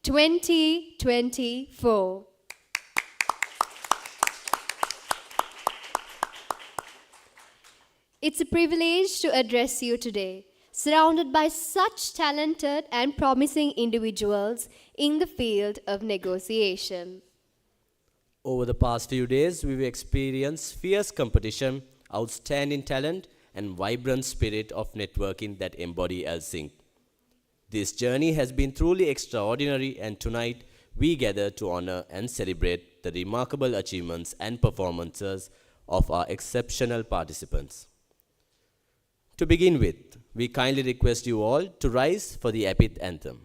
2024. It's a privilege to address you today, surrounded by such talented and promising individuals in the field of negotiation. Over the past few days, we've experienced fierce competition, outstanding talent, and vibrant spirit of networking that embody ALSINC. This journey has been truly extraordinary, and tonight we gather to honor and celebrate the remarkable achievements and performances of our exceptional participants. To begin with, we kindly request you all to rise for the APIIT anthem.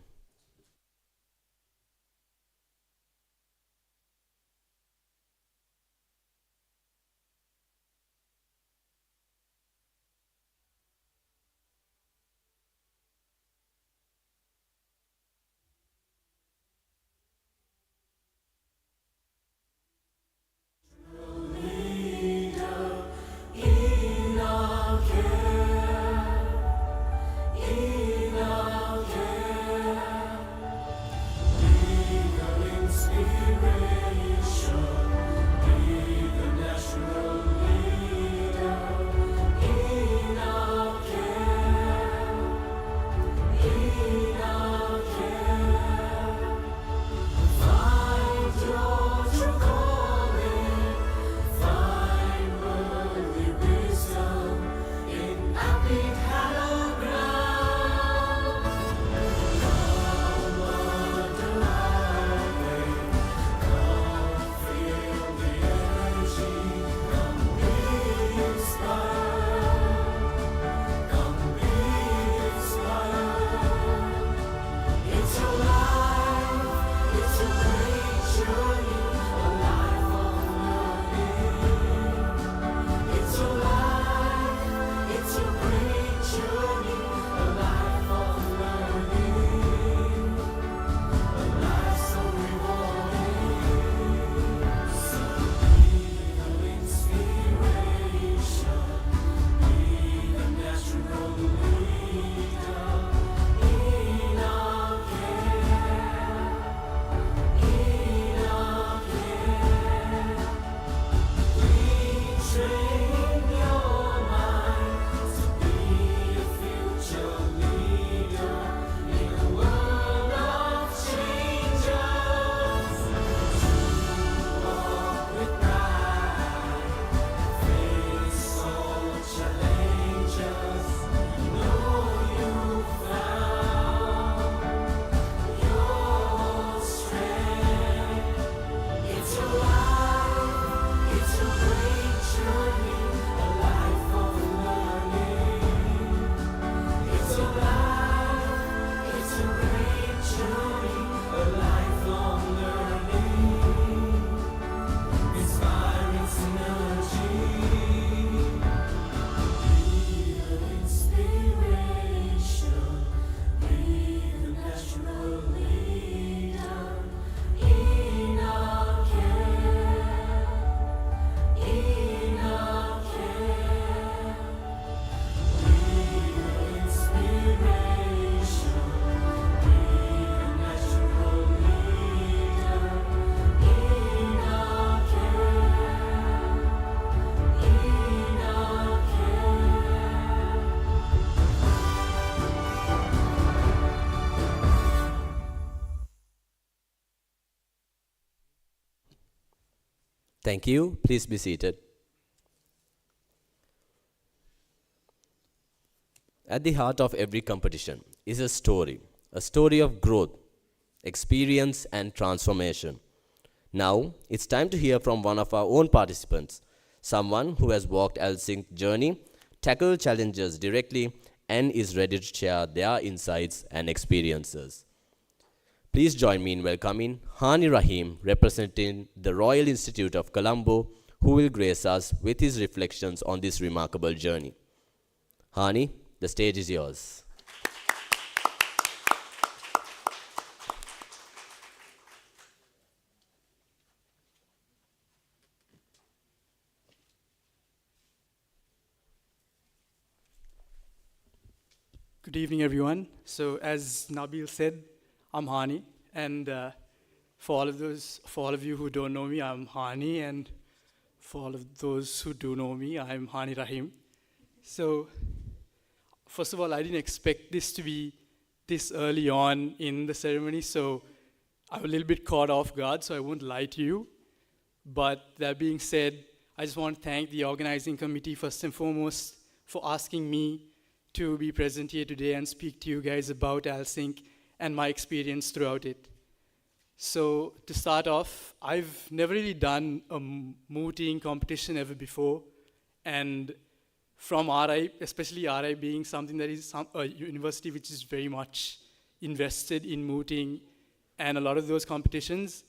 Thank you. Please be seated. At the heart of every competition is a story of growth, experience, and transformation. Now, it's time to hear from one of our own participants, someone who has walked ALSINC journey, tackled challenges directly, and is ready to share their insights and experiences. Please join me in welcoming Hani Rahim, representing the Royal Institute of Colombo, who will grace us with his reflections on this remarkable journey. Hani, the stage is yours. Good evening, everyone. So as Nabil said, I'm Hani, And for all of you who don't know me, I'm Hani, and for all of those who do know me, I'm Hani Rahim. So, first of all, I didn't expect this to be this early on in the ceremony, so I'm a little bit caught off guard, so I won't lie to you. But that being said, I just want to thank the organizing committee first and foremost for asking me to be present here today and speak to you guys about ALSINC and my experience throughout it. So to start off, I've never really done a mooting competition ever before, and from RI, especially RI being something that is a university which is very much invested in mooting and a lot of those competitions,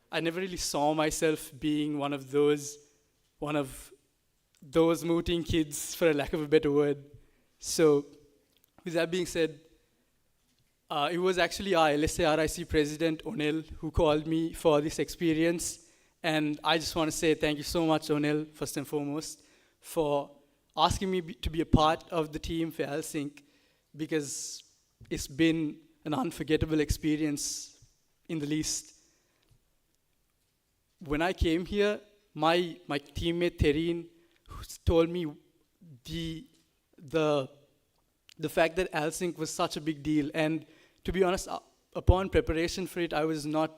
I never really saw myself being one of those mooting kids, for a lack of a better word. So with that being said, it was actually our LSA-RIC president, Onel, who called me for this experience. And I just want to say thank you so much, Onel, first and foremost, for asking me to be a part of the team for ALSINC, because it's been an unforgettable experience in the least. When I came here, my teammate Terine told me the fact that ALSINC was such a big deal. And to be honest, upon preparation for it, I was not,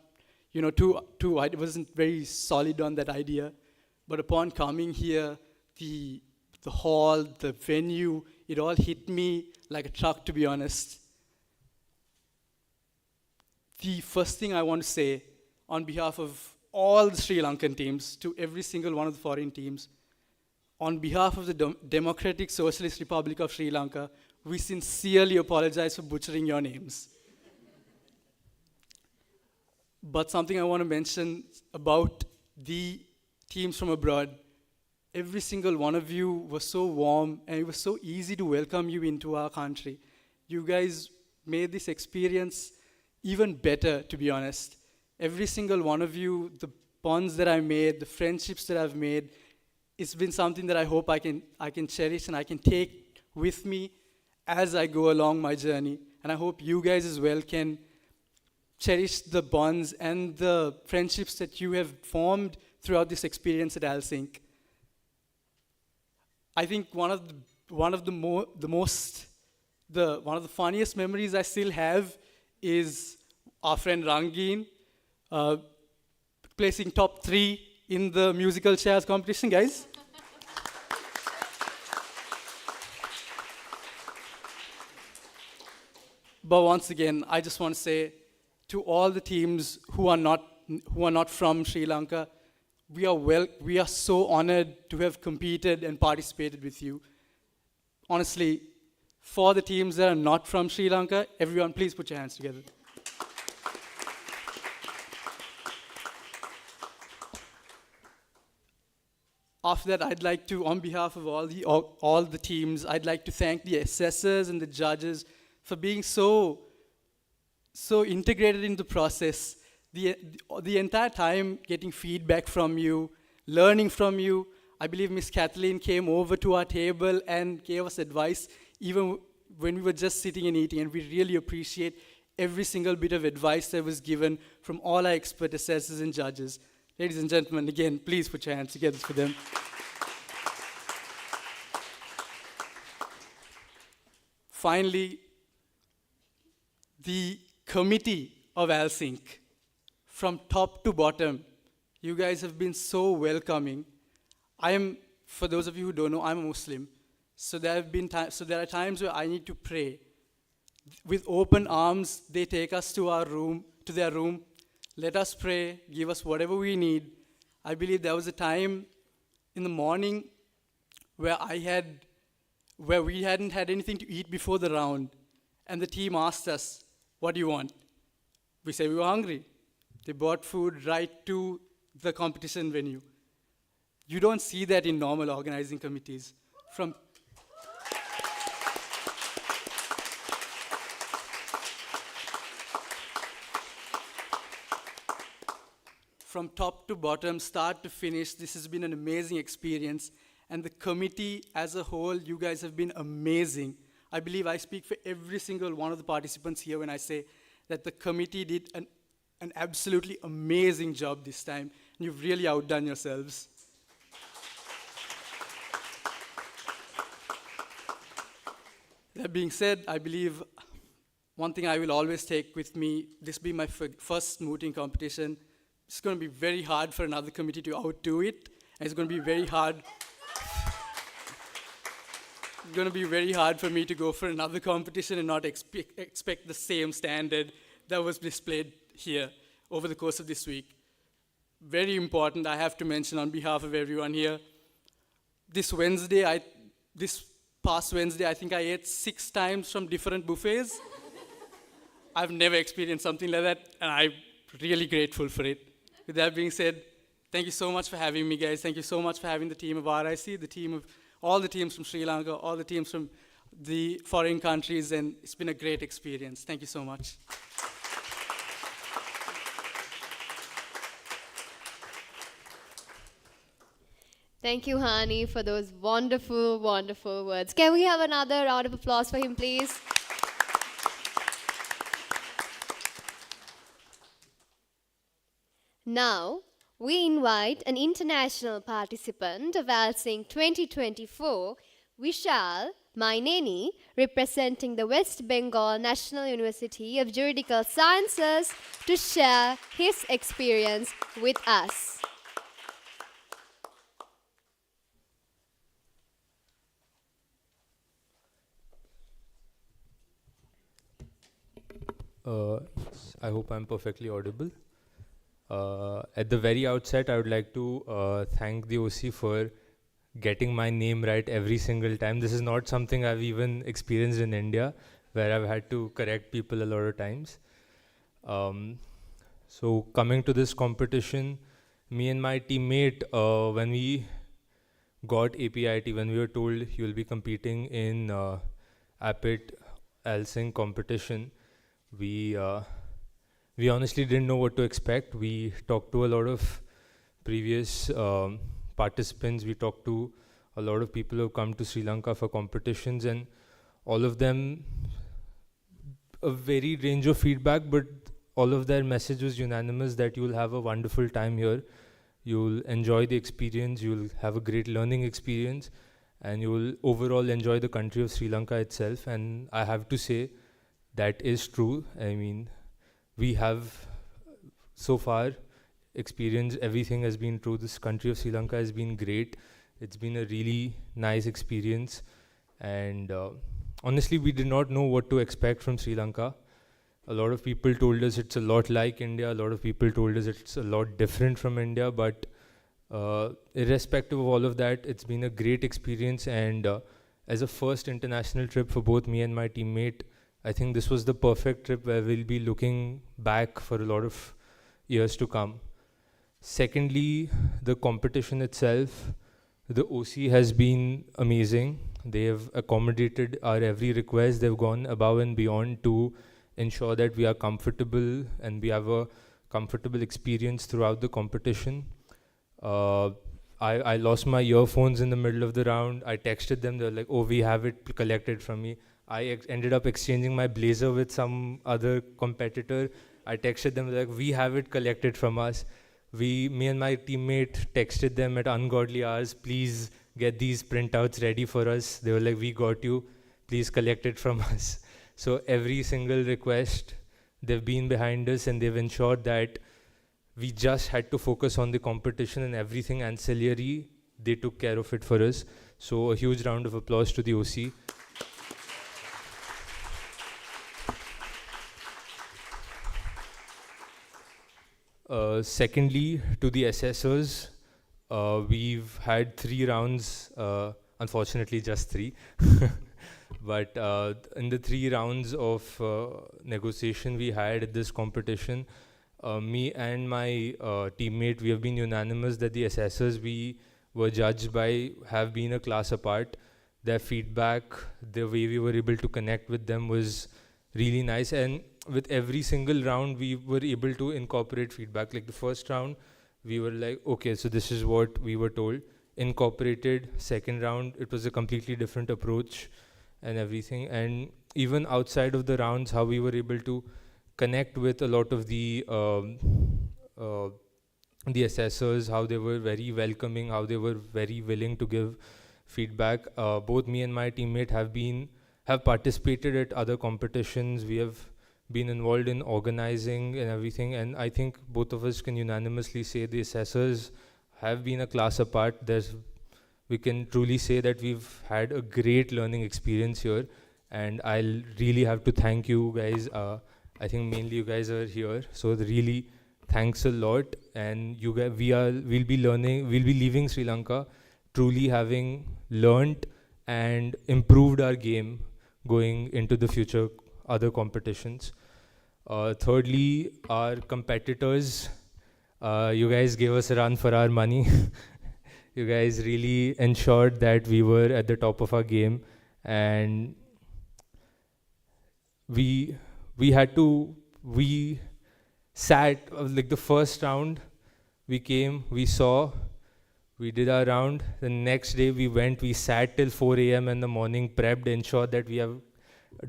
I wasn't very solid on that idea. But upon coming here, the hall, the venue, it all hit me like a truck, to be honest. The first thing I want to say on behalf of all the Sri Lankan teams, to every single one of the foreign teams, on behalf of the Democratic Socialist Republic of Sri Lanka, we sincerely apologize for butchering your names. But something I want to mention about the teams from abroad, every single one of you was so warm, and it was so easy to welcome you into our country. You guys made this experience even better, to be honest. Every single one of you, the bonds that I made, the friendships that I've made, it's been something that I hope I can cherish and I can take with me as I go along my journey. And I hope you guys as well can cherish the bonds and the friendships that you have formed throughout this experience at ALSINC. I think one of the funniest memories I still have is our friend Rangin placing top 3 in the musical chairs competition, guys. But once again, I just want to say to all the teams who are not from Sri Lanka, we are so honored to have competed and participated with you. Honestly, for the teams that are not from Sri Lanka, everyone please put your hands together. After that, I'd like to, on behalf of all the teams, I'd like to thank the assessors and the judges for being so integrated in the process. The entire time getting feedback from you, learning from you. I believe Miss Kathleen came over to our table and gave us advice even when we were just sitting and eating, and we really appreciate every single bit of advice that was given from all our expert assessors and judges. Ladies and gentlemen, again, please put your hands together for them. Finally, the committee of ALSINC, from top to bottom, you guys have been so welcoming. For those of you who don't know, I'm a Muslim. So there are times where I need to pray. With open arms, they take us to their room, let us pray, give us whatever we need. I believe there was a time in the morning where we hadn't had anything to eat before the round, and the team asked us, "What do you want?" We said we were hungry. They brought food right to the competition venue. You don't see that in normal organizing committees. From top to bottom, start to finish, this has been an amazing experience. And the committee as a whole, you guys have been amazing. I believe I speak for every single one of the participants here when I say that the committee did an an absolutely amazing job this time. You've really outdone yourselves. That being said, I believe one thing I will always take with me, this being my first mooting competition, it's going to be very hard for another committee to outdo it. And it's going to be very hard. It's going to be very hard for me to go for another competition and not expect the same standard that was displayed here over the course of this week. Very important, I have to mention on behalf of everyone here. This past Wednesday, I think I ate 6 times from different buffets. I've never experienced something like that, and I'm really grateful for it. With that being said, thank you so much for having me, guys. Thank you so much for having the team of RIC, the team of all the teams from Sri Lanka, all the teams from the foreign countries, and it's been a great experience. Thank you so much. Thank you, Hani, for those wonderful, wonderful words. Can we have another round of applause for him, please? Now, we invite an international participant of ALSINC 2024, Vishal Maineni, representing the West Bengal National University of Juridical Sciences, to share his experience with us. I hope I'm perfectly audible. At the very outset, I would like to thank the OC for getting my name right every single time. This is not something I've even experienced in India, where I've had to correct people a lot of times. So coming to this competition, me and my teammate, when we got APIIT, when we were told you'll be competing in APIIT ALSINC competition, we honestly didn't know what to expect. We talked to a lot of previous participants. We talked to a lot of people who have come to Sri Lanka for competitions, and all of them, a very range of feedback, but all of their message was unanimous that you'll have a wonderful time here. You'll enjoy the experience, you'll have a great learning experience, and you'll overall enjoy the country of Sri Lanka itself. And I have to say, that is true. I mean, we have so far experienced everything has been true. This country of Sri Lanka has been great. It's been a really nice experience. And honestly, we did not know what to expect from Sri Lanka. A lot of people told us it's a lot like India. A lot of people told us it's a lot different from India. But irrespective of all of that, it's been a great experience. And as a first international trip for both me and my teammate, I think this was the perfect trip where we'll be looking back for a lot of years to come. Secondly, the competition itself, the OC has been amazing. They have accommodated our every request. They've gone above and beyond to ensure that we are comfortable and we have a comfortable experience throughout the competition. I lost my earphones in the middle of the round. I texted them. They're like, oh, we have it collected from me. I ended up exchanging my blazer with some other competitor. I texted them like, we have it collected from us. Me and my teammate texted them at ungodly hours, please get these printouts ready for us. They were like, we got you, please collect it from us. So every single request, they've been behind us and they've ensured that we just had to focus on the competition, and everything ancillary, they took care of it for us. So a huge round of applause to the OC. Secondly, to the assessors, we've had 3 rounds, unfortunately just 3. But in the 3 rounds of negotiation we had at this competition, me and my teammate, we have been unanimous that the assessors we were judged by have been a class apart. Their feedback, the way we were able to connect with them was really nice. And with every single round, we were able to incorporate feedback. Like the first round, we were like, okay, so this is what we were told. Incorporated. Second round, it was a completely different approach and everything. And even outside of the rounds, how we were able to connect with a lot of uh, the assessors, how they were very welcoming, how they were very willing to give feedback. Both me and my teammate have participated at other competitions. We have been involved in organizing and everything, and I think both of us can unanimously say the assessors have been a class apart. We can truly say that we've had a great learning experience here, and I'll really have to thank you guys. I think mainly you guys are here, so really thanks a lot. And we'll be leaving Sri Lanka truly having learned and improved our game going into the future other competitions. Thirdly, our competitors, you guys gave us a run for our money. You guys really ensured that we were at the top of our game, and we we sat like the first round. We came, we saw, we did our round. The next day we sat till 4 a.m. in the morning, prepped, ensured that we have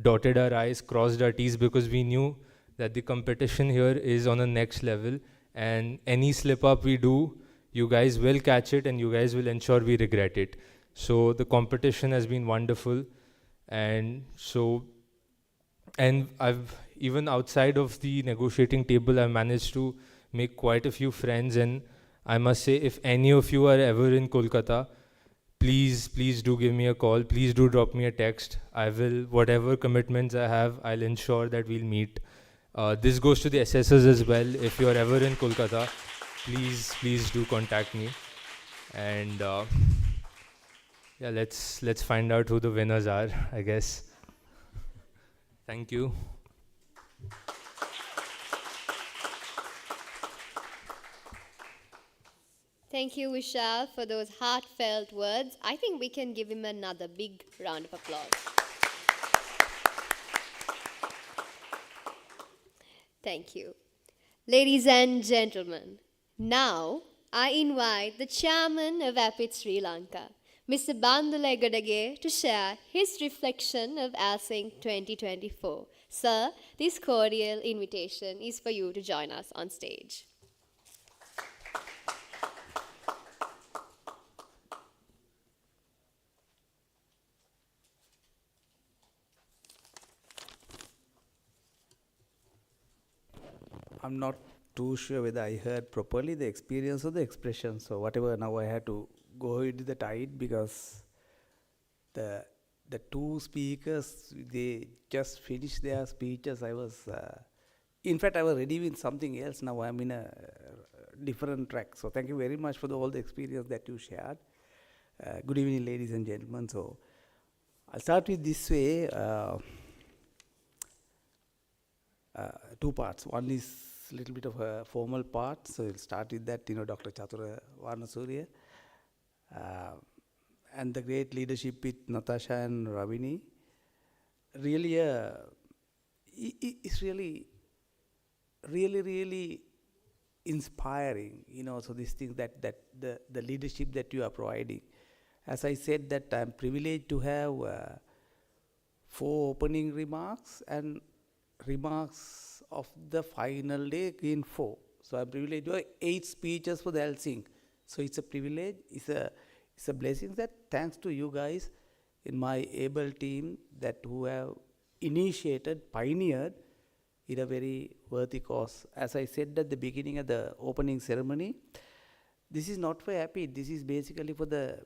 dotted our I's, crossed our T's, because we knew that the competition here is on a next level, and any slip up we do, you guys will catch it and you guys will ensure we regret it. So the competition has been wonderful, and I've even outside of the negotiating table, I managed to make quite a few friends. And I must say, if any of you are ever in Kolkata, please do give me a call. Please do drop me a text. I will, whatever commitments I have, I'll ensure that we'll meet. This goes to the assessors as well. If you're ever in Kolkata, please do contact me. And yeah, let's find out who the winners are, I guess. Thank you. Thank you, Vishal, for those heartfelt words. I think we can give him another big round of applause. Thank you. Ladies and gentlemen, now I invite the chairman of APIIT Sri Lanka, Mr. Bandula Gadage, to share his reflection of ALSINC 2024. Sir, this cordial invitation is for you to join us on stage. I'm not too sure whether I heard properly the experience or the expression. So whatever, now I had to go with the tide, because the two speakers, they just finished their speeches. I was, in fact, I was ready with something else. Now I'm in a different track. So thank you very much for all the experience that you shared. Good evening, ladies and gentlemen. So I'll start with this way. Two parts. One is a little bit of a formal part, so we'll start with that. Dr. Chatura Varnasurya, and the great leadership with Natasha and Ravini. Really, it's really inspiring. So these things that the leadership that you are providing. As I said, that I'm privileged to have 4 opening remarks and remarks of the final day in 4. So I'm privileged to have 8 speeches for the ALSINC. So it's a privilege, it's a blessing, that thanks to you guys in my able team that who have initiated, pioneered in a very worthy cause. As I said at the beginning of the opening ceremony, this is not for APIIT, this is basically for the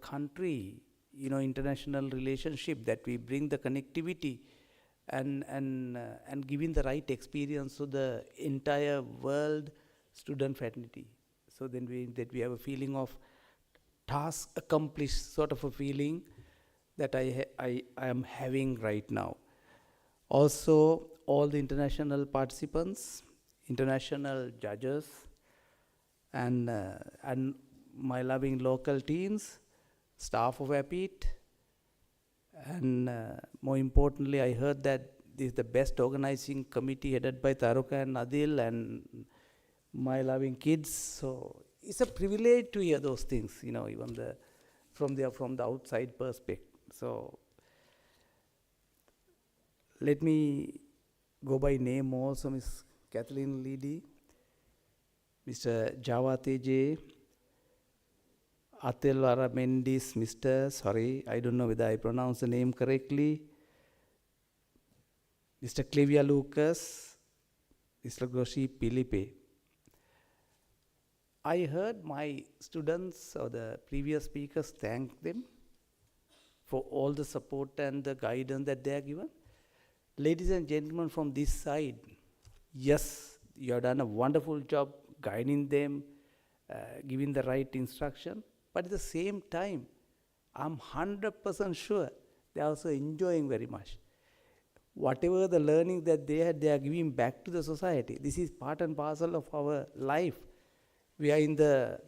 country, international relationship, that we bring the connectivity and giving the right experience to the entire world student fraternity. So then we have a feeling of task accomplished, sort of a feeling that I am having right now. Also, all the international participants, international judges, and my loving local teams, staff of APIIT, and more importantly, I heard that this is the best organizing committee headed by Taruka and Adil and my loving kids. So it's a privilege to hear those things, even from the outside perspective. So let me go by name also, Miss Kathleen Leedy, Mr. Javate J, Atelvara Mendis, Mr. Sorry, I don't know whether I pronounce the name correctly, Mr. Clivia Lucas, Mr. Goshi Pilipe. I heard my students or the previous speakers thank them for all the support and the guidance that they are given. Ladies and gentlemen from this side, yes, you have done a wonderful job guiding them, giving the right instruction, but at the same time, I'm 100% sure they are also enjoying very much. Whatever the learning that they had, they are giving back to the society. This is part and parcel of our life. We are in the,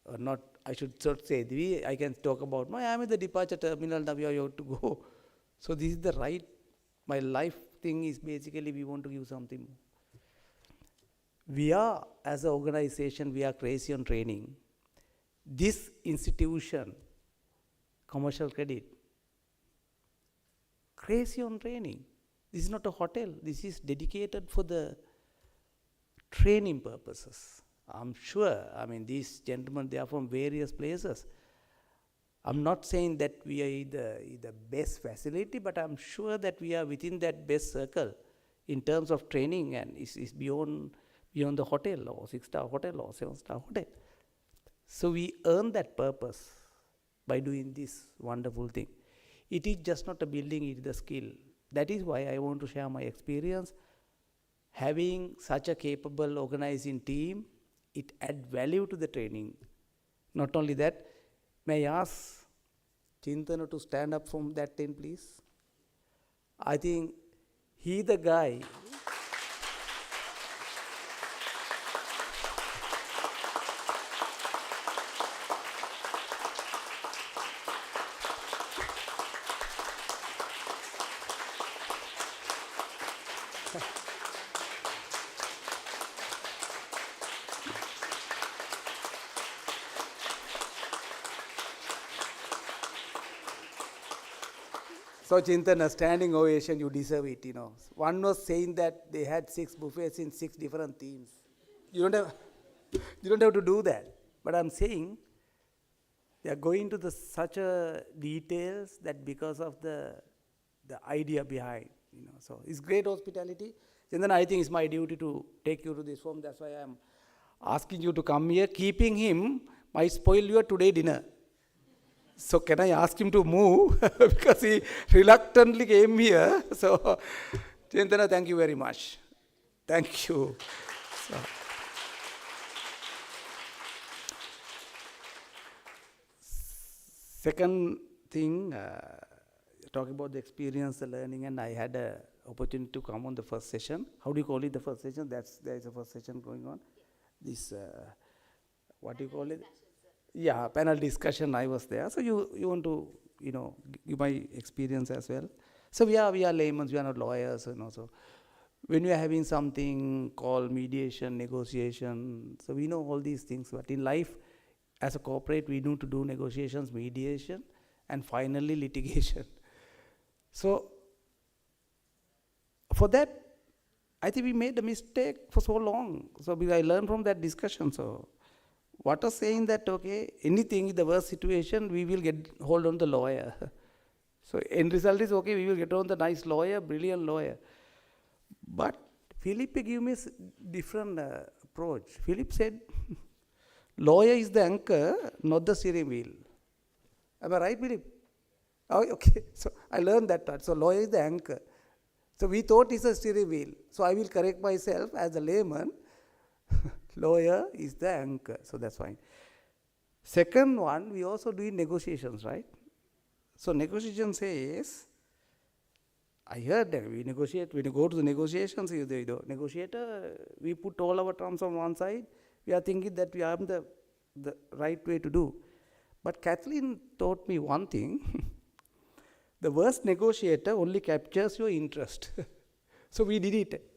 or not, I should say, I can talk about, no, I am in the departure terminal, now we have to go. So this is the right, my life thing is basically we want to give something more. We are, as an organization, we are crazy on training. This institution, commercial credit, crazy on training. This is not a hotel. This is dedicated for the training purposes. I'm sure, I mean, these gentlemen, they are from various places. I'm not saying that we are the best facility, but I'm sure that we are within that best circle in terms of training, and it's beyond the hotel or 6-star hotel or 7-star hotel. So we earn that purpose by doing this wonderful thing. It is just not a building, it is the skill. That is why I want to share my experience. Having such a capable organizing team, it adds value to the training. Not only that, may I ask Chintana to stand up from that tent, please? I think he the guy. So Chintana, standing ovation, you deserve it, you know. One was saying that they had 6 buffets in 6 different themes. You don't have to do that. But I'm saying they are going to such a details that because of the idea behind, you know. So it's great hospitality. Chintana, I think it's my duty to take you to this form. That's why I'm asking you to come here. Keeping him might spoil your today dinner. So can I ask him to move because he reluctantly came here. So Chintana, thank you very much. Thank you. So, second thing, talking about the experience, the learning, and I had an opportunity to come on the first session. How do you call it, the first session? There is a first session going on. This, what do you call it? Yeah, panel discussion, I was there. So you want to, you know, give my experience as well. So we are laymen, we are not lawyers, you know. So when we are having something called mediation, negotiation, so we know all these things. But in life, as a corporate, we need to do negotiations, mediation, and finally litigation. So for that, I think we made a mistake for so long. So I learned from that discussion. So what was saying that, okay, anything in the worst situation, we will get hold on the lawyer. So end result is, okay, we will get on the nice lawyer, brilliant lawyer. But Philip gave me a different approach. Philip said, lawyer is the anchor, not the steering wheel. Am I right, Philip? Oh, okay. So I learned that part. So lawyer is the anchor. So we thought it's a steering wheel. So I will correct myself as a layman. Lawyer is the anchor, so that's fine. Second one, we also do negotiations, right? So negotiation says, I heard that we negotiate, when you go to the negotiations, negotiator, we put all our terms on one side, we are thinking that we have the right way to do. But Kathleen taught me one thing, the worst negotiator only captures your interest. So we did it.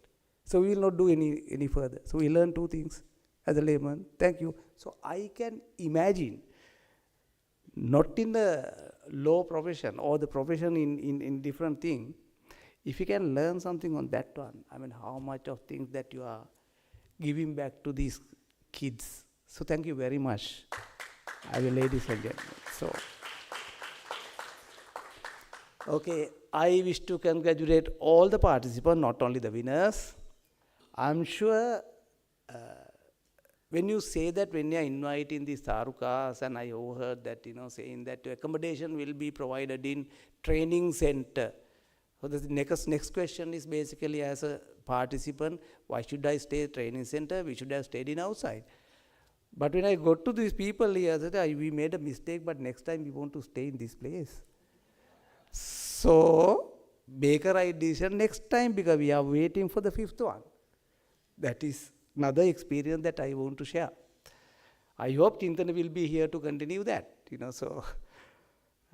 So we will not do any further. So we learned 2 things as a layman. Thank you. So I can imagine, not in the law profession or the profession in different thing, if you can learn something on that one, I mean, how much of things that you are giving back to these kids. So thank you very much, ladies and gentlemen. So, okay, I wish to congratulate all the participants, not only the winners. I'm sure when you say that, when you are inviting the Sarukas, and I overheard that, saying that accommodation will be provided in training center. So the next question is basically, as a participant, why should I stay at training center? We should have stayed in outside. But when I got to these people here, I said, we made a mistake, but next time we want to stay in this place. So, Baker right decision next time, because we are waiting for the fifth one. That is another experience that I want to share. I hope Chintana will be here to continue that, so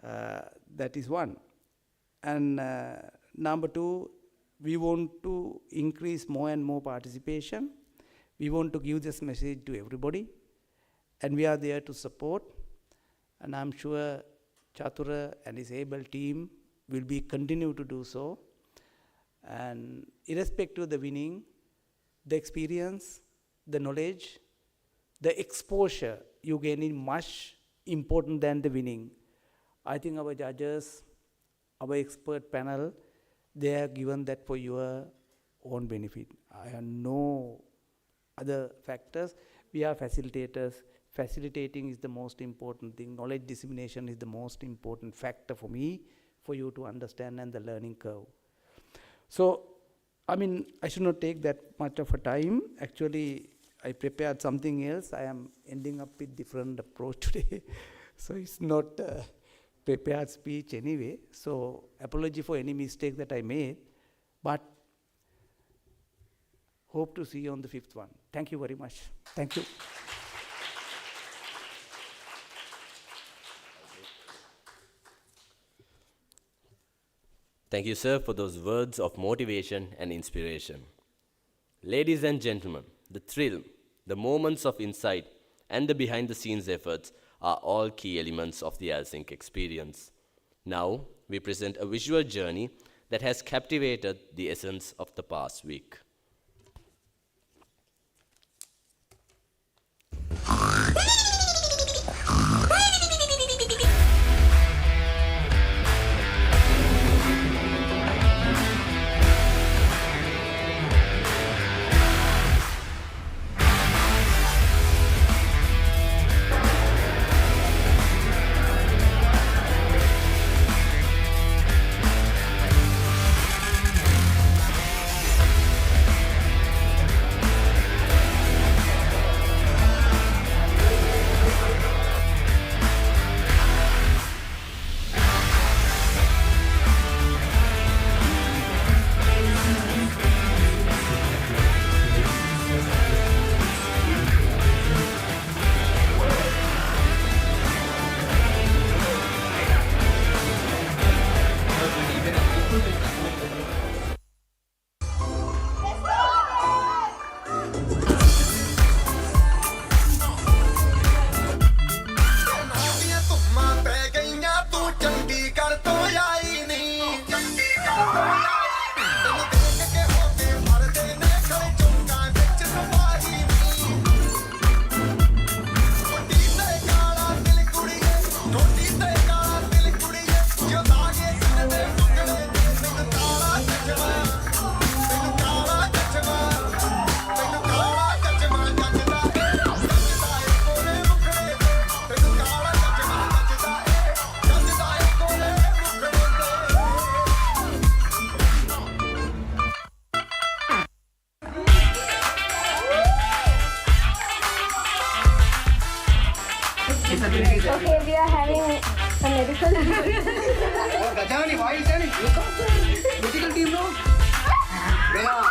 that is one. And number two, we want to increase more and more participation. We want to give this message to everybody, and we are there to support. And I'm sure Chatura and his able team will be continue to do so. And irrespective of the winning, the experience, the knowledge, the exposure you gain is much important than the winning. I think our judges, our expert panel, they are given that for your own benefit. I have no other factors. We are facilitators. Facilitating is the most important thing. Knowledge dissemination is the most important factor for me, for you to understand, and the learning curve. So, I mean, I should not take that much of a time. Actually, I prepared something else. I am ending up with different approach today. So it's not prepared speech anyway. So apology for any mistake that I made. But hope to see you on the fifth one. Thank you very much. Thank you. Thank you, sir, for those words of motivation and inspiration. Ladies and gentlemen, the thrill, the moments of insight, and the behind-the-scenes efforts are all key elements of the ALSINC experience. Now, we present a visual journey that has captivated the essence of the past week. Okay, we are having a medical. Gajani, why is that? You come to medical team, no? Yeah.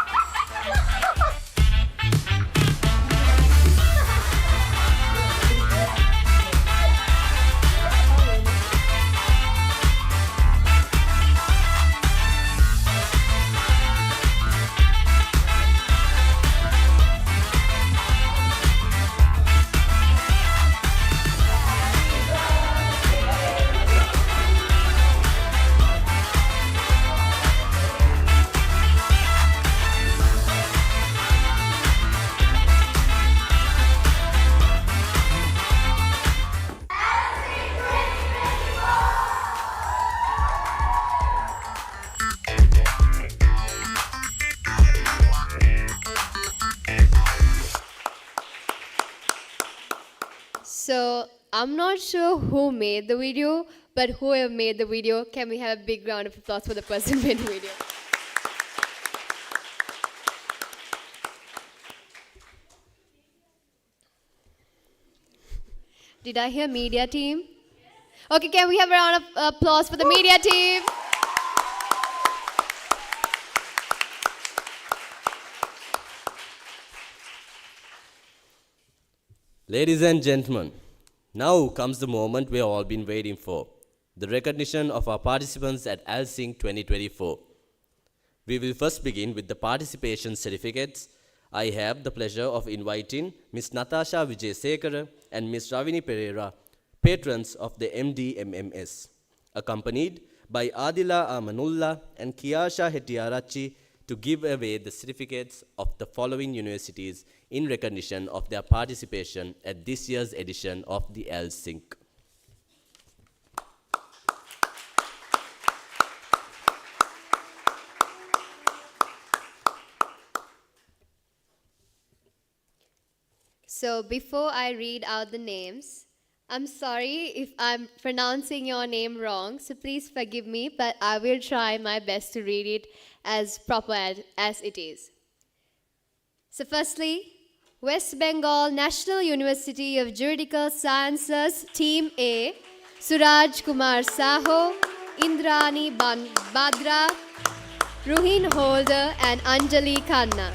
So I'm not sure who made the video, but whoever made the video, can we have a big round of applause for the person who made the video? Did I hear media team? Okay, can we have a round of applause for the media team? Ladies and gentlemen, now comes the moment we have all been waiting for, the recognition of our participants at ALSINC 2024. We will first begin with the participation certificates. I have the pleasure of inviting Ms. Natasha Vijayasekara and Ms. Ravini Pereira, patrons of the MDMMS, accompanied by Adila Amanulla and Kiyasha Hettiarachchi, to give away the certificates of the following universities in recognition of their participation at this year's edition of the ALSINC. So before I read out the names, I'm sorry if I'm pronouncing your name wrong, so please forgive me, but I will try my best to read it as proper as it is. So firstly, West Bengal National University of Juridical Sciences, Team A, Suraj Kumar Saho, Indrani Badra, Ruhin Holder, and Anjali Khanna.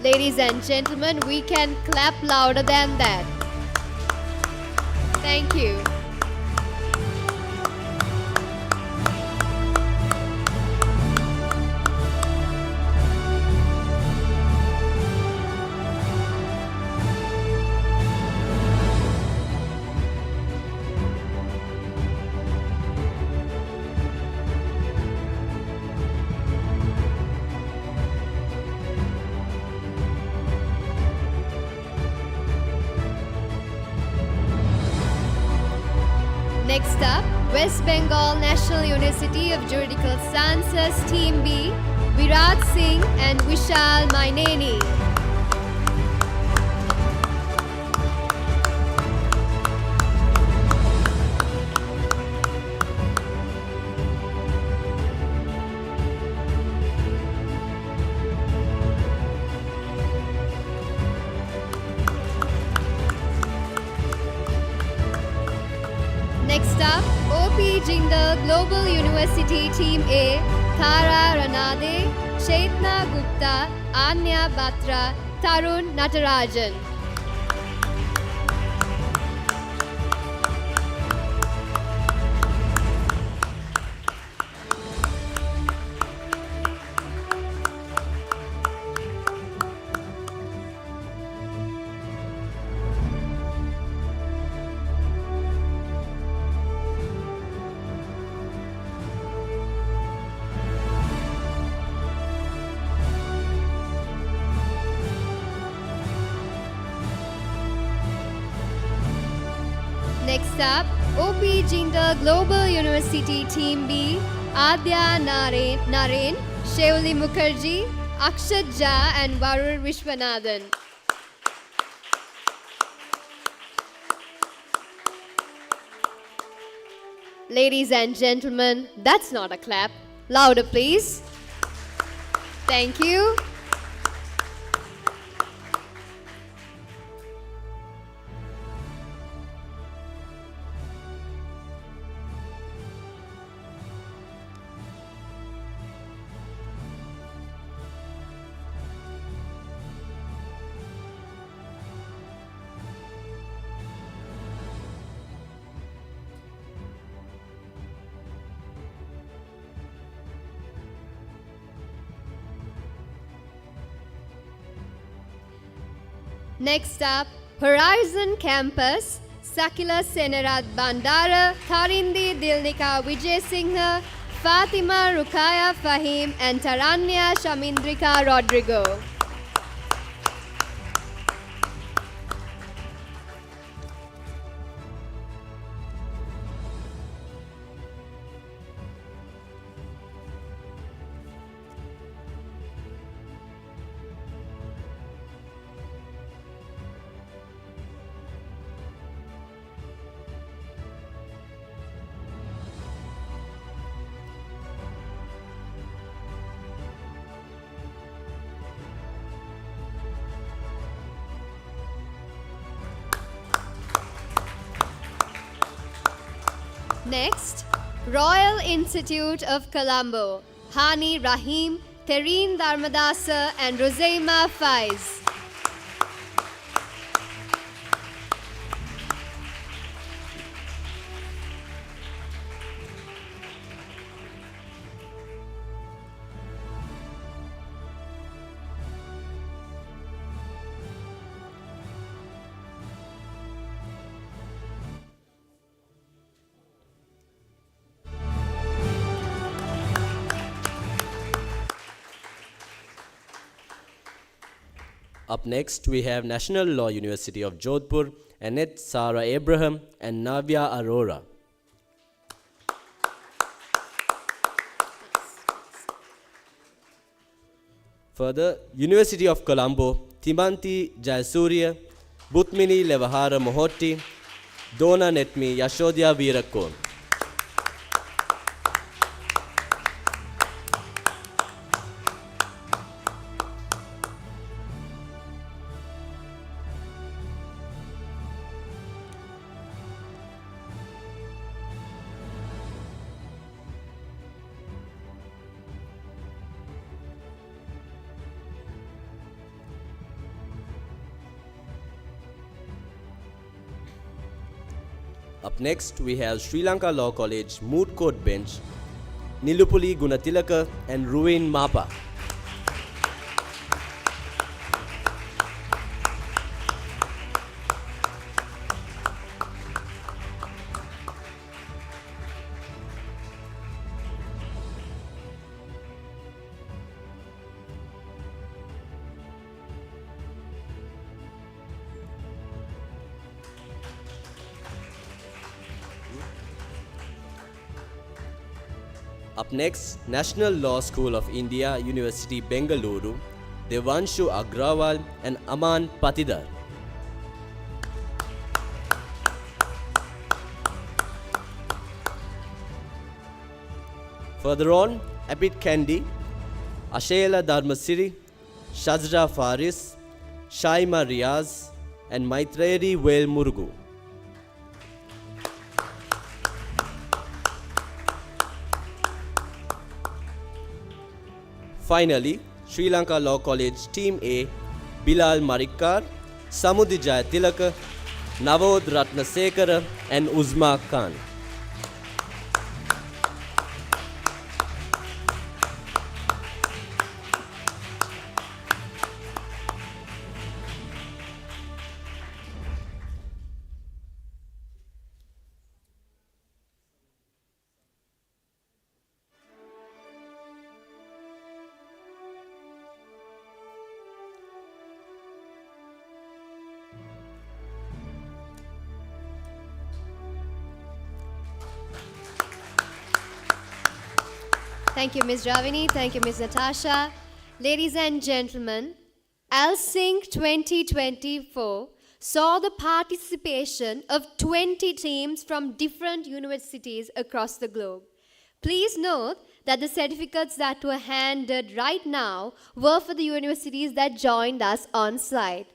Ladies and gentlemen, we can clap louder than that. Thank you. Next up, West Bengal National University of Juridical Sciences, Team B, Virat Singh and Vishal Maineni. Next up, OP Jindal Global University Team A, Thara Ranade, Chaitna Gupta, Anya Batra, Tarun Natarajan. Next up, OP Jindal Global University Team B, Adya Naren, Shevli Mukherjee, Akshat Jha and Varur Vishwanathan. Ladies and gentlemen, that's not a clap. Louder, please. Thank you. Next up, Horizon Campus, Sakila Senarat Bandara, Tharindi Dilnika Vijay Singha, Fatima Rukaya Fahim, and Taranya Shamindrika Rodrigo. Next, Royal Institute of Colombo, Hani Rahim, Tereen Dharmadasa and Roseima Faiz. Up next, we have National Law University of Jodhpur, Annette Sarah Abraham and Navya Arora. Further, University of Colombo, Timanti Jayasurya, Bhutmini Levahara Mohotti, Dona Netmi Yashodhya Veerakon. Up next, we have Sri Lanka Law College Moot Court Bench, Nilupuli Gunatilaka and Ruin Mapa. Up next, National Law School of India, University Bengaluru, Devanshu Agrawal and Aman Patidar. Further on, APIIT Kandy, Ashela Dharmasiri, Shazra Faris, Shaima Riaz and Maitreri Vel Murugu. Finally, Sri Lanka Law College Team A, Bilal Marikkar, Samudijaya Tilaka, Navod Ratnasekara and Uzma Khan. Thank you, Ms. Ravini. Thank you, Ms. Natasha. Ladies and gentlemen, ALSINC 2024 saw the participation of 20 teams from different universities across the globe. Please note that the certificates that were handed right now were for the universities that joined us on site.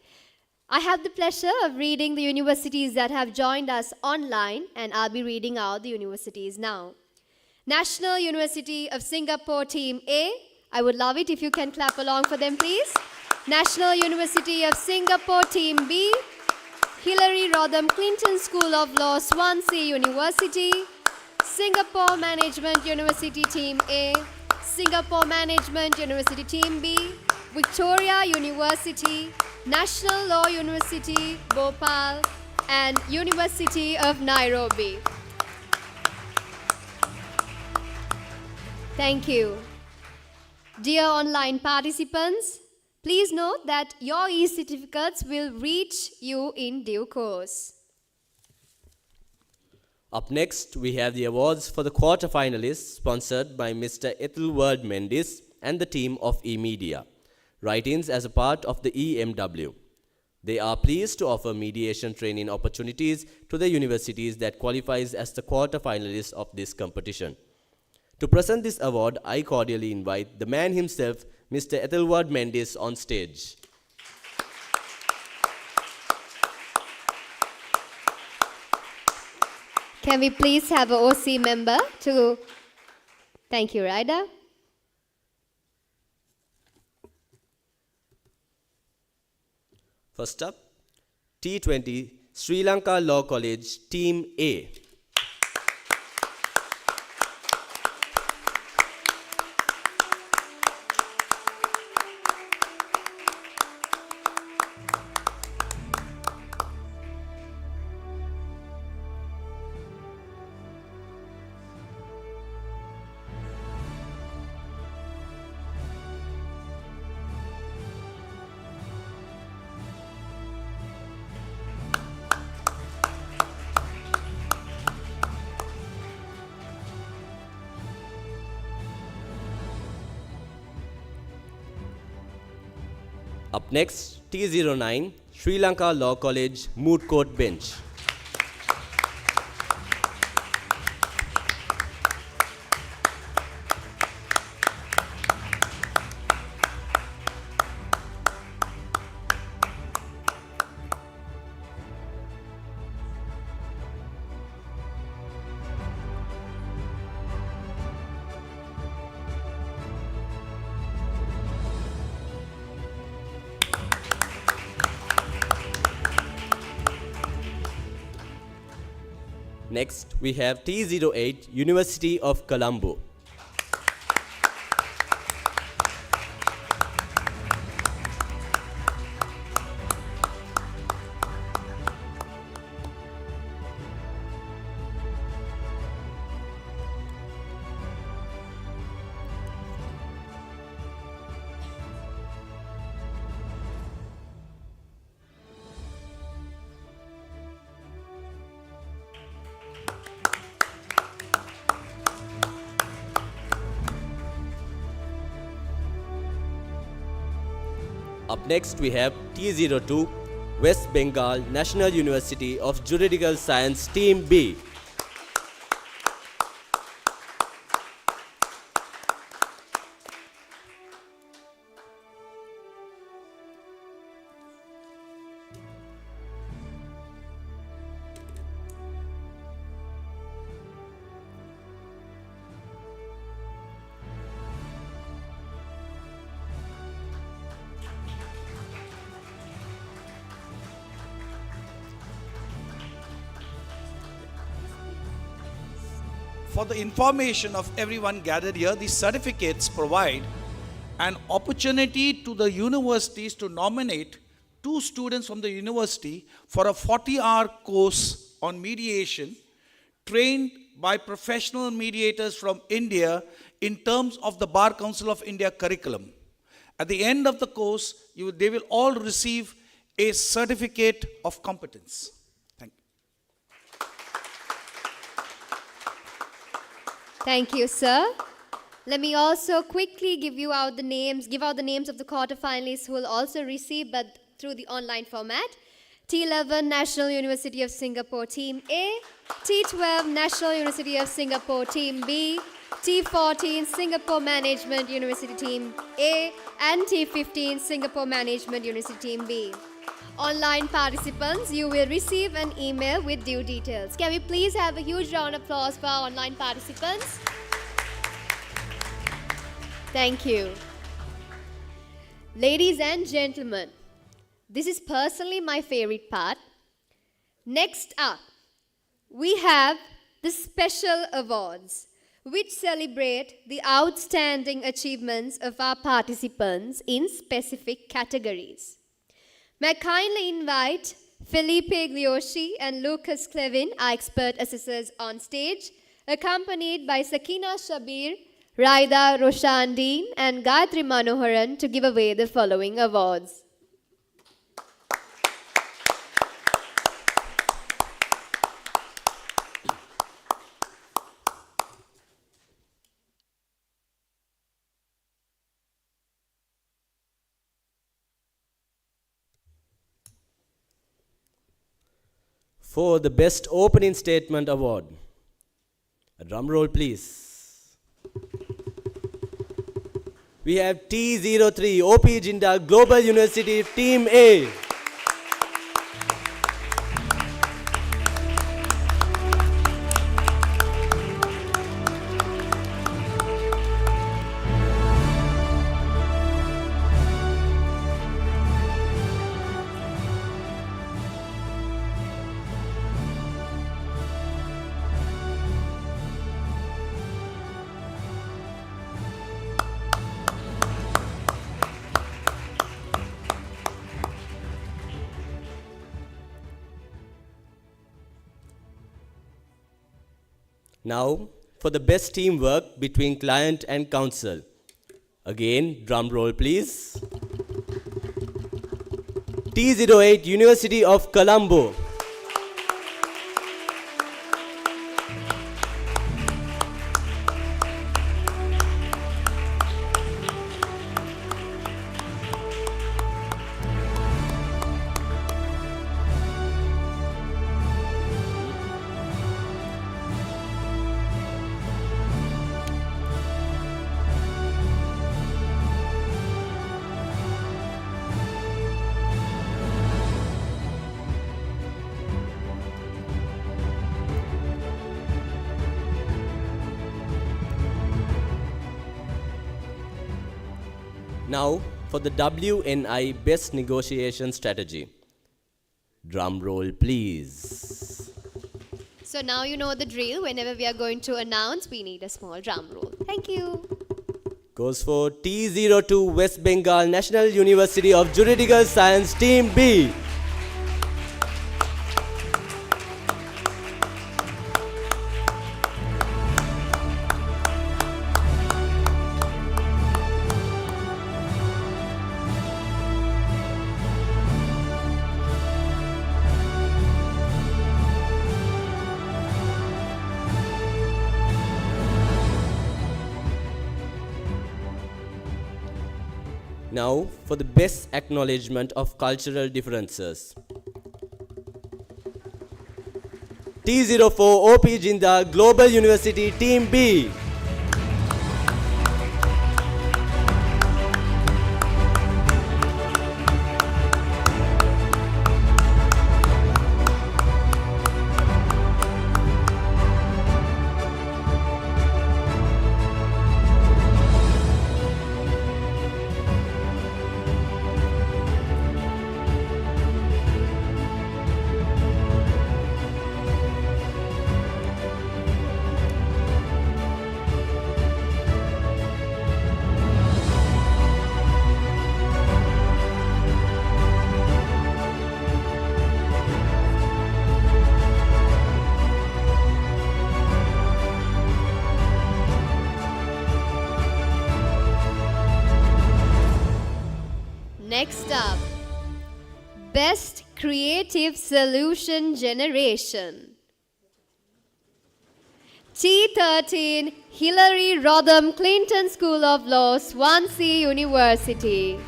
I have the pleasure of reading the universities that have joined us online, and I'll be reading out the universities now. National University of Singapore Team A. I would love it if you can clap along for them, please. National University of Singapore Team B. Hillary Rodham Clinton School of Law, Swansea University. Singapore Management University Team A. Singapore Management University Team B. Victoria University. National Law University, Bhopal. And University of Nairobi. Thank you. Dear online participants, please note that your e-certificates will reach you in due course. Up next, we have the awards for the quarterfinalists sponsored by Mr. Ethelward Mendes and the team of eMedia, write-ins as a part of the EMW. They are pleased to offer mediation training opportunities to the universities that qualifies as the quarterfinalists of this competition. To present this award, I cordially invite the man himself, Mr. Ethelward Mendes, on stage. Can we please have a OC member to... Thank you, Raida. First up, T20 Sri Lanka Law College Team A. Up next, T09 Sri Lanka Law College Moot Court Bench. Next, we have T08 University of Colombo. Up next, we have T02 West Bengal National University of Juridical Science Team B. For the information of everyone gathered here, these certificates provide an opportunity to the universities to nominate 2 students from the university for a 40-hour course on mediation trained by professional mediators from India in terms of the Bar Council of India curriculum. At the end of the course, they will all receive a certificate of competence. Thank you. Thank you, sir. Let me also quickly give out the names of the quarterfinalists who will also receive, but through the online format. T11 National University of Singapore Team A, T12 National University of Singapore Team B, T14 Singapore Management University Team A, and T15 Singapore Management University Team B. Online participants, you will receive an email with due details. Can we please have a huge round of applause for our online participants? Thank you. Ladies and gentlemen, this is personally my favorite part. Next up, we have the special awards, which celebrate the outstanding achievements of our participants in specific categories. May I kindly invite Felipe Glioshi and Lucas Clevin, our expert assessors, on stage, accompanied by Sakina Shabir, Raida Roshandeen, and Gayatri Manoharan to give away the following awards. For the Best Opening Statement Award, a drum roll please. We have T03 OP Jindal Global University Team A. Now, for the best teamwork between client and council. Again, drum roll please. T08 University of Colombo. Now, for the WNI Best Negotiation Strategy. Drum roll, please. So now you know the drill. Whenever we are going to announce, we need a small drum roll. Thank you. Goes for T02 West Bengal National University of Juridical Science, Team B. Now, for the best acknowledgement of cultural differences. T04 OP Jinda Global University Team B. Next up, Best Creative Solution Generation. T13 Hillary Rodham Clinton School of Law, Swansea University.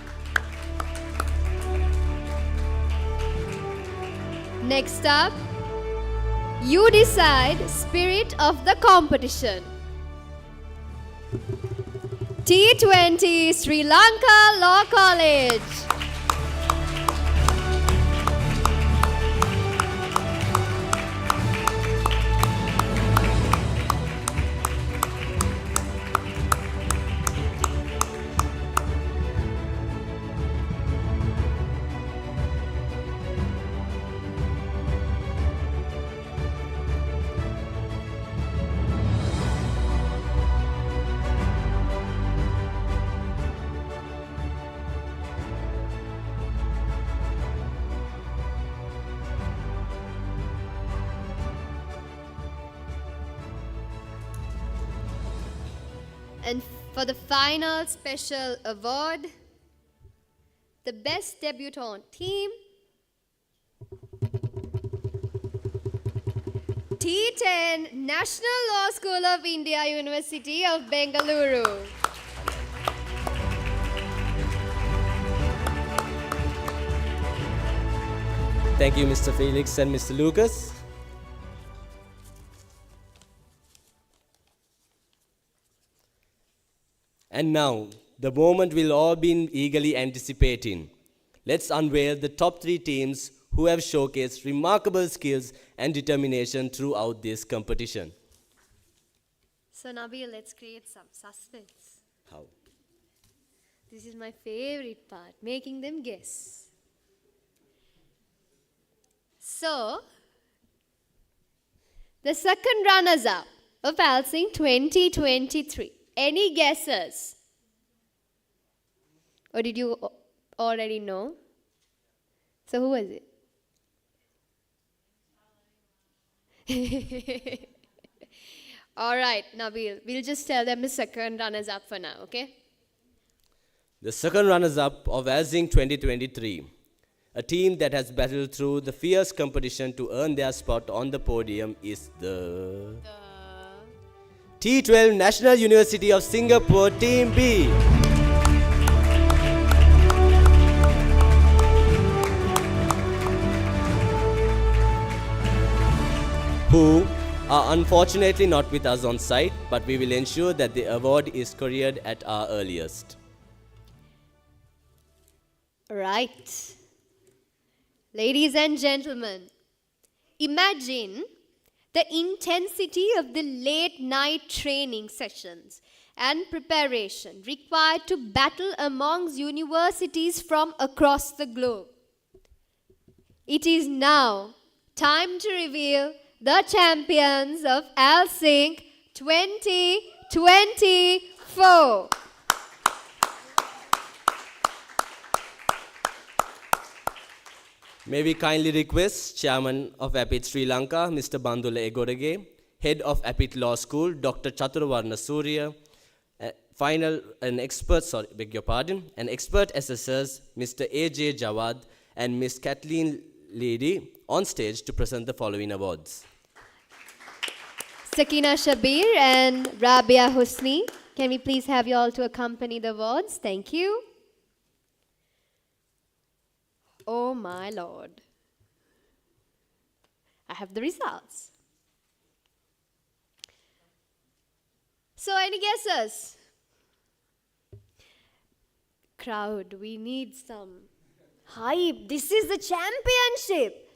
Next up, You Decide Spirit of the Competition. T20 Sri Lanka Law College. And for the final special award, the best debutante team, T10 National Law School of India, University of Bengaluru. Thank you, Mr. Felix and Mr. Lucas. And now, the moment we'll all been eagerly anticipating. Let's unveil the top 3 teams who have showcased remarkable skills and determination throughout this competition. So Nabil, let's create some suspense. How? This is my favorite part, making them guess. So, the second runners-up of ALSINC 2023. Any guesses? Or did you already know? So who was it? All right, Nabil, we'll just tell them the second runners up for now, okay? The second runners-up of ALSINC 2023, a team that has battled through the fierce competition to earn their spot on the podium, is the T12 National University of Singapore Team B. Who are unfortunately not with us on site, but we will ensure that the award is couriered at our earliest. Right. Ladies and gentlemen, imagine the intensity of the late night training sessions and preparation required to battle amongst universities from across the globe. It is now time to reveal the champions of ALSINC 2024. May we kindly request Chairman of APIIT Sri Lanka, Mr. Bandula Egodage, Head of APIIT Law School, Dr. Chaturavarna Surya, an expert assessors, Mr. A.J. Jawad and Ms. Kathleen Lady on stage to present the following awards. Sakina Shabir and Rabia Husni, can we please have you all to accompany the awards? Thank you. Oh my lord. I have the results. So, any guesses? Crowd, we need some hype. This is the championship.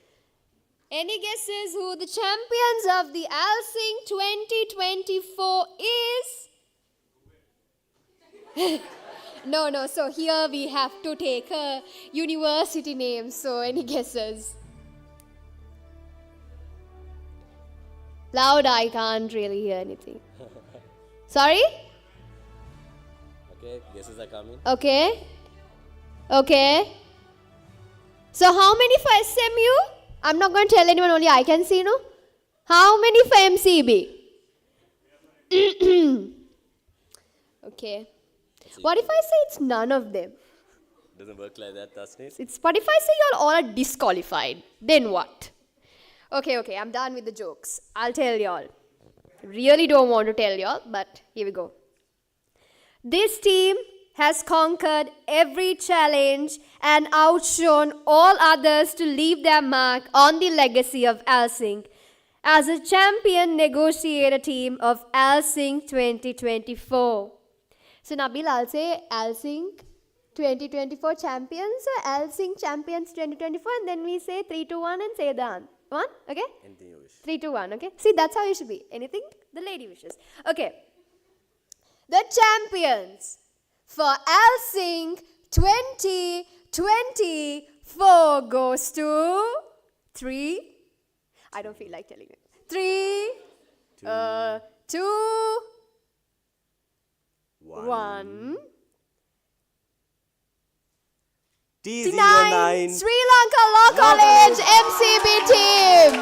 Any guesses who the champions of the ALSINC 2024 is? No, so here we have to take a university name, so any guesses? Loud, I can't really hear anything. Sorry? Okay, guesses are coming. Okay. So how many for SMU? I'm not going to tell anyone, only I can see, no? How many for MCB? Okay. What if I say it's none of them? Doesn't work like that, Tasneem. What if I say you all are disqualified? Then what? Okay, I'm done with the jokes. I'll tell y'all. Really don't want to tell y'all, but here we go. This team has conquered every challenge and outshone all others to leave their mark on the legacy of ALSINC as a champion negotiator team of ALSINC 2024. So Nabil, I'll say ALSINC 2024 champions, ALSINC champions 2024, and then we say 3, 2, 1 and say the one, okay? Anything you wish. 3, 2, 1, okay? See, that's how you should be. Anything the lady wishes. Okay. The champions for ALSINC 2024 goes to 3. I don't feel like telling it. 3, 2, 1. T09 Sri Lanka Law College MCB team.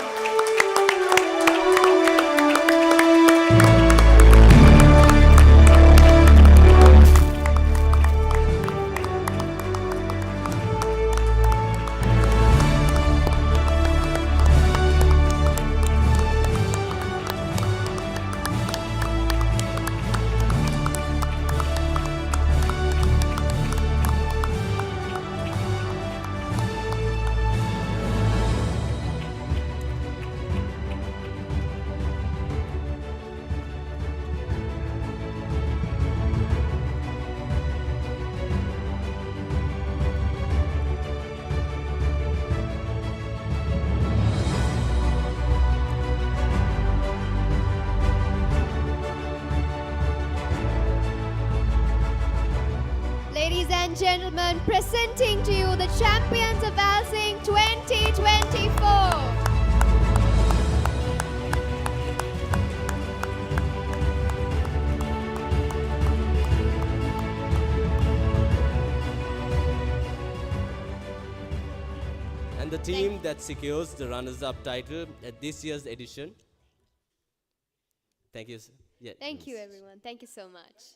Ladies and gentlemen, presenting to you the champions of ALSINC 2024. and the team that secures the runners-up title at this year's edition Thank you. Yeah. Thank you, everyone. Thank you so much.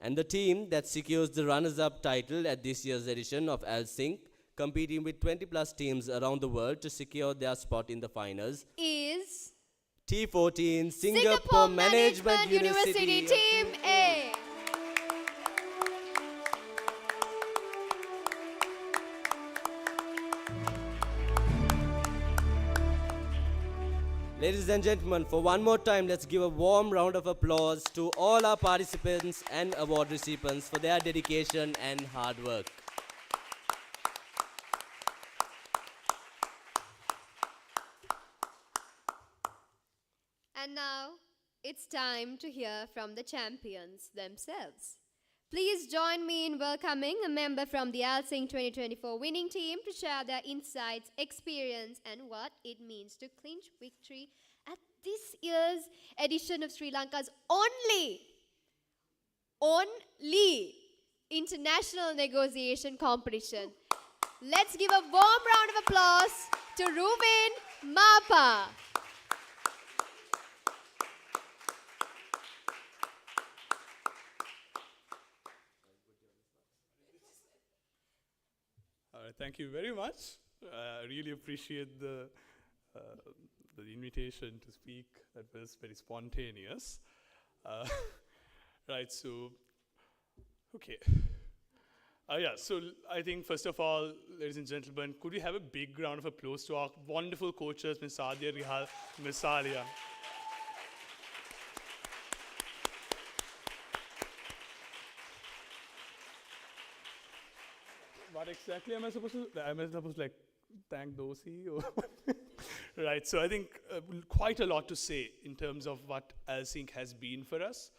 And the team that secures the runners-up title at this year's edition of ALSINC, competing with 20 plus teams around the world to secure their spot in the finals, Is T14 Singapore Management University Team A. Ladies and gentlemen, for one more time, let's give a warm round of applause to all our participants and award recipients for their dedication and hard work. And now it's time to hear from the champions themselves. Please join me in welcoming a member from the ALSINC 2024 winning team to share their insights, experience, and what it means to clinch victory at this year's edition of Sri Lanka's only international negotiation competition. Let's give a warm round of applause to Ruben Mapa. Thank you very much. I really appreciate the invitation to speak. That was very spontaneous. Right, so, okay. So I think first of all, ladies and gentlemen, could we have a big round of applause to our wonderful coaches, Ms. Sadia Rihal, Ms. Salia. What exactly am I supposed to? Am I supposed to like thank the OC? Or right. So I think quite a lot to say in terms of what ALSINC has been for us.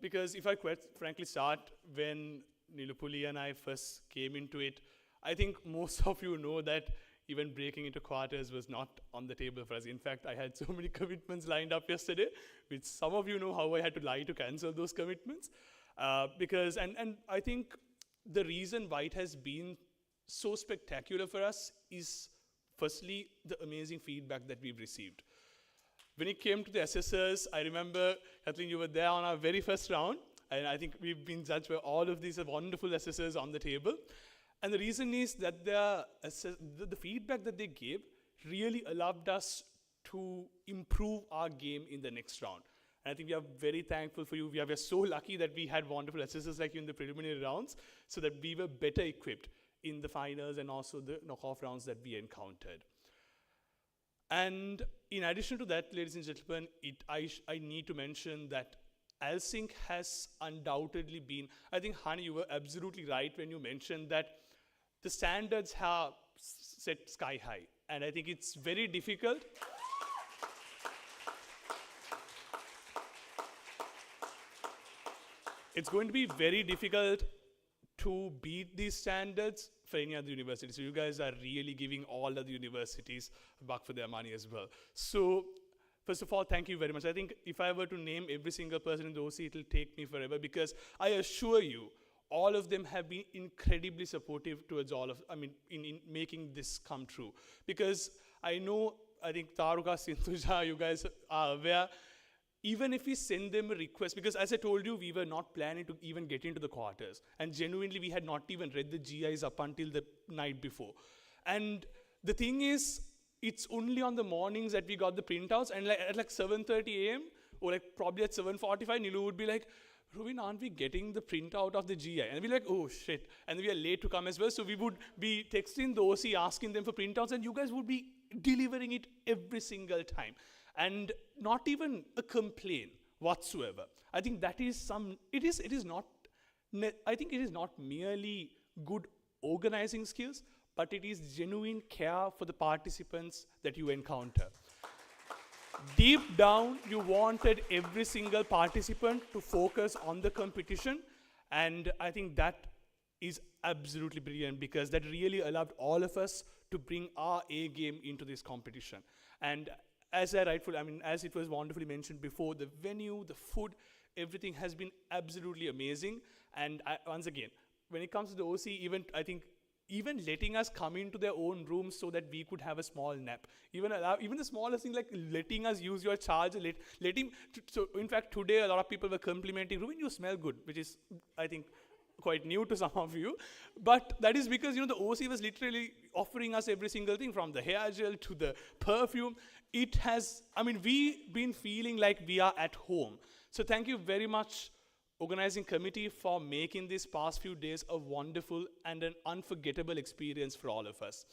Because if I quite frankly start when Nilupuli and I first came into it, I think most of you know that even breaking into quarters was not on the table for us. In fact, I had so many commitments lined up yesterday, which some of you know how I had to lie to cancel those commitments. Because I think the reason why it has been so spectacular for us is firstly the amazing feedback that we've received. When it came to the assessors, I remember, Kathleen, you were there on our very first round, and I think we've been judged by all of these wonderful assessors on the table. And the reason is that the feedback that they gave really allowed us to improve our game in the next round. And I think we are very thankful for you. We are so lucky that we had wonderful assessors like you in the preliminary rounds so that we were better equipped in the finals and also the knockoff rounds that we encountered. And in addition to that, ladies and gentlemen, I need to mention that ALSINC has undoubtedly been, I think, Hani, you were absolutely right when you mentioned that the standards have set sky high. And I think it's very difficult. It's going to be very difficult to beat these standards for any other university. So you guys are really giving all other universities a buck for their money as well. So first of all, thank you very much. I think if I were to name every single person in the OC, it'll take me forever because I assure you, all of them have been incredibly supportive towards in making this come true. Because I think Taruka, Sindhuja, you guys are aware, even if we send them a request, because as I told you, we were not planning to even get into the quarters. And genuinely, we had not even read the GIs up until the night before. And the thing is, it's only on the mornings that we got the printouts, and at 7:30 a.m., or probably at 7:45, Nilu would be like, Rubin, aren't we getting the printout of the GI? And we'd be like, oh shit. And we are late to come as well. So we would be texting the OC, asking them for printouts, and you guys would be delivering it every single time. And not even a complaint whatsoever. I think that is I think it is not merely good organizing skills, but it is genuine care for the participants that you encounter. Deep down, you wanted every single participant to focus on the competition, and I think that is absolutely brilliant because that really allowed all of us to bring our A game into this competition. And as it was wonderfully mentioned before, the venue, the food, everything has been absolutely amazing. And once again, when it comes to the OC event, I think even letting us come into their own rooms so that we could have a small nap. Even the smallest thing, like letting us use your charger, so in fact today a lot of people were complimenting, Ruben, you smell good, which is, I think, quite new to some of you. But that is because, the OC was literally offering us every single thing, from the hair gel to the perfume. We've been feeling like we are at home. So thank you very much, organizing committee, for making these past few days a wonderful and an unforgettable experience for all of us.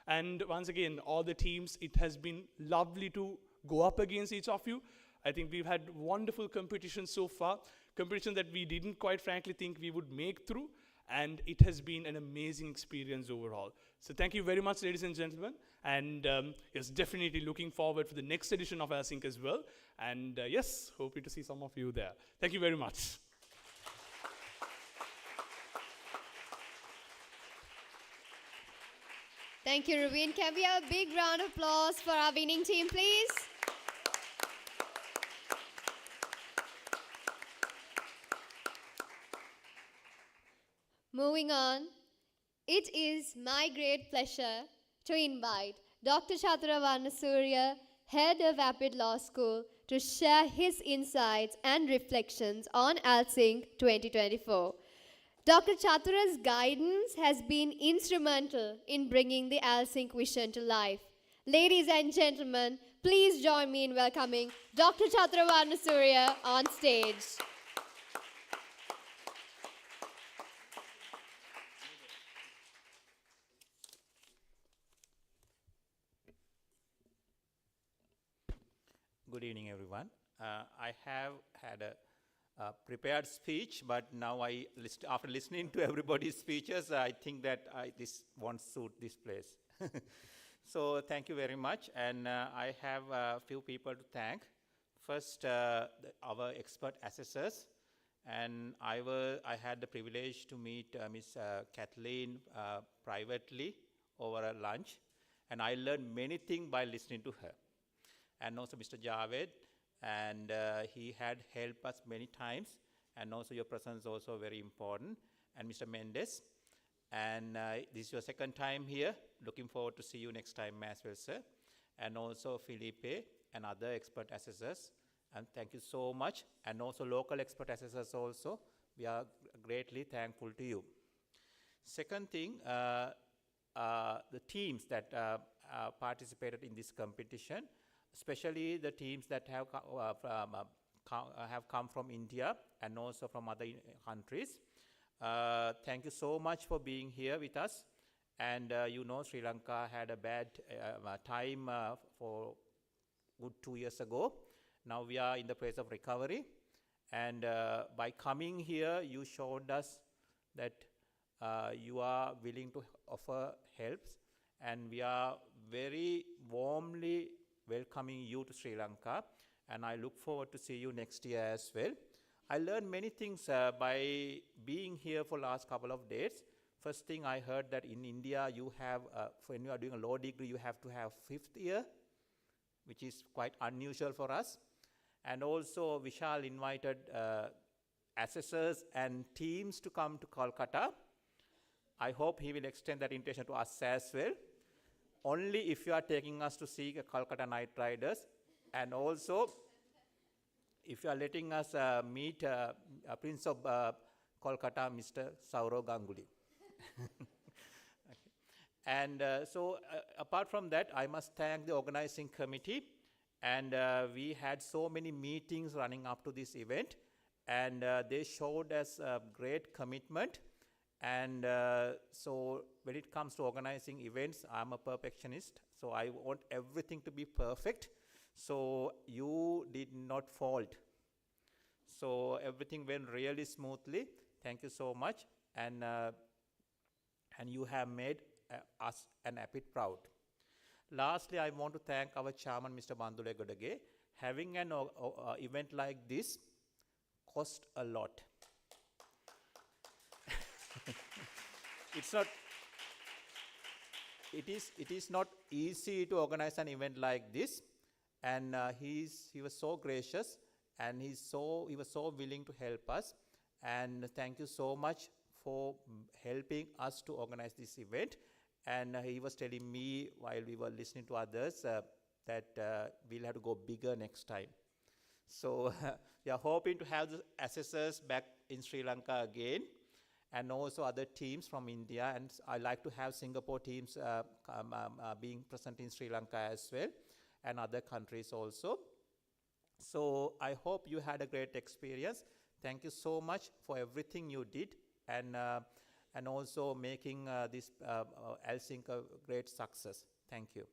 And once again, all the teams, it has been lovely to go up against each of you. I think we've had wonderful competition so far, competition that we didn't quite frankly think we would make through, and it has been an amazing experience overall. So thank you very much, ladies and gentlemen, and yes, definitely looking forward for the next edition of ALSINC as well, and yes, hoping to see some of you there. Thank you very much. Thank you, Ruben. Can we have a big round of applause for our winning team, please? Moving on, it is my great pleasure to invite Dr. Chatura Varnasurya, Head of APIIT Law School, to share his insights and reflections on ALSINC 2024. Dr. Chatura's guidance has been instrumental in bringing the ALSINC vision to life. Ladies and gentlemen, please join me in welcoming Dr. Chatura Varnasurya on stage. Good evening, everyone. I have had a prepared speech, but now after listening to everybody's speeches, I think that this won't suit this place. So thank you very much, and I have a few people to thank. First, our expert assessors, and I had the privilege to meet Miss Kathleen privately over a lunch, and I learned many things by listening to her. And also Mr. Javed, and he had helped us many times, and also your presence also very important. And Mr. Mendes, and this is your second time here. Looking forward to see you next time as well, sir. And also Felipe and other expert assessors, and thank you so much. And also local expert assessors also, we are greatly thankful to you. Second thing, the teams that participated in this competition, especially the teams that have come from India and also from other countries. Thank you so much for being here with us. And Sri Lanka had a bad time for good 2 years ago. Now we are in the place of recovery. And by coming here, you showed us that you are willing to offer helps. And we are very warmly welcoming you to Sri Lanka, and I look forward to see you next year as well. I learned many things by being here for last couple of days. First thing I heard that in India you have, when you are doing a law degree, you have to have 5th year, which is quite unusual for us. And also Vishal invited assessors and teams to come to Kolkata. I hope he will extend that invitation to us as well. Only if you are taking us to see Kolkata Knight Riders, and also if you are letting us meet Prince of Kolkata, Mr. Saurav Ganguly. Okay. And so apart from that, I must thank the organizing committee, and we had so many meetings running up to this event, and they showed us great commitment. And so when it comes to organizing events, I'm a perfectionist, so I want everything to be perfect. So you did not fault. So everything went really smoothly. Thank you so much. And you have made us and APIIT proud. Lastly, I want to thank our chairman, Mr. Bandule Godage. Having an event like this cost a lot. It is not easy to organize an event like this, and he was so gracious, and he was so willing to help us, and thank you so much for helping us to organize this event. And he was telling me while we were listening to others that we'll have to go bigger next time. So we are hoping to have the assessors back in Sri Lanka again, and also other teams from India. And I like to have Singapore teams being present in Sri Lanka as well, and other countries also. So I hope you had a great experience. Thank you so much for everything you did, and also making this ALSINC a great success. Thank you.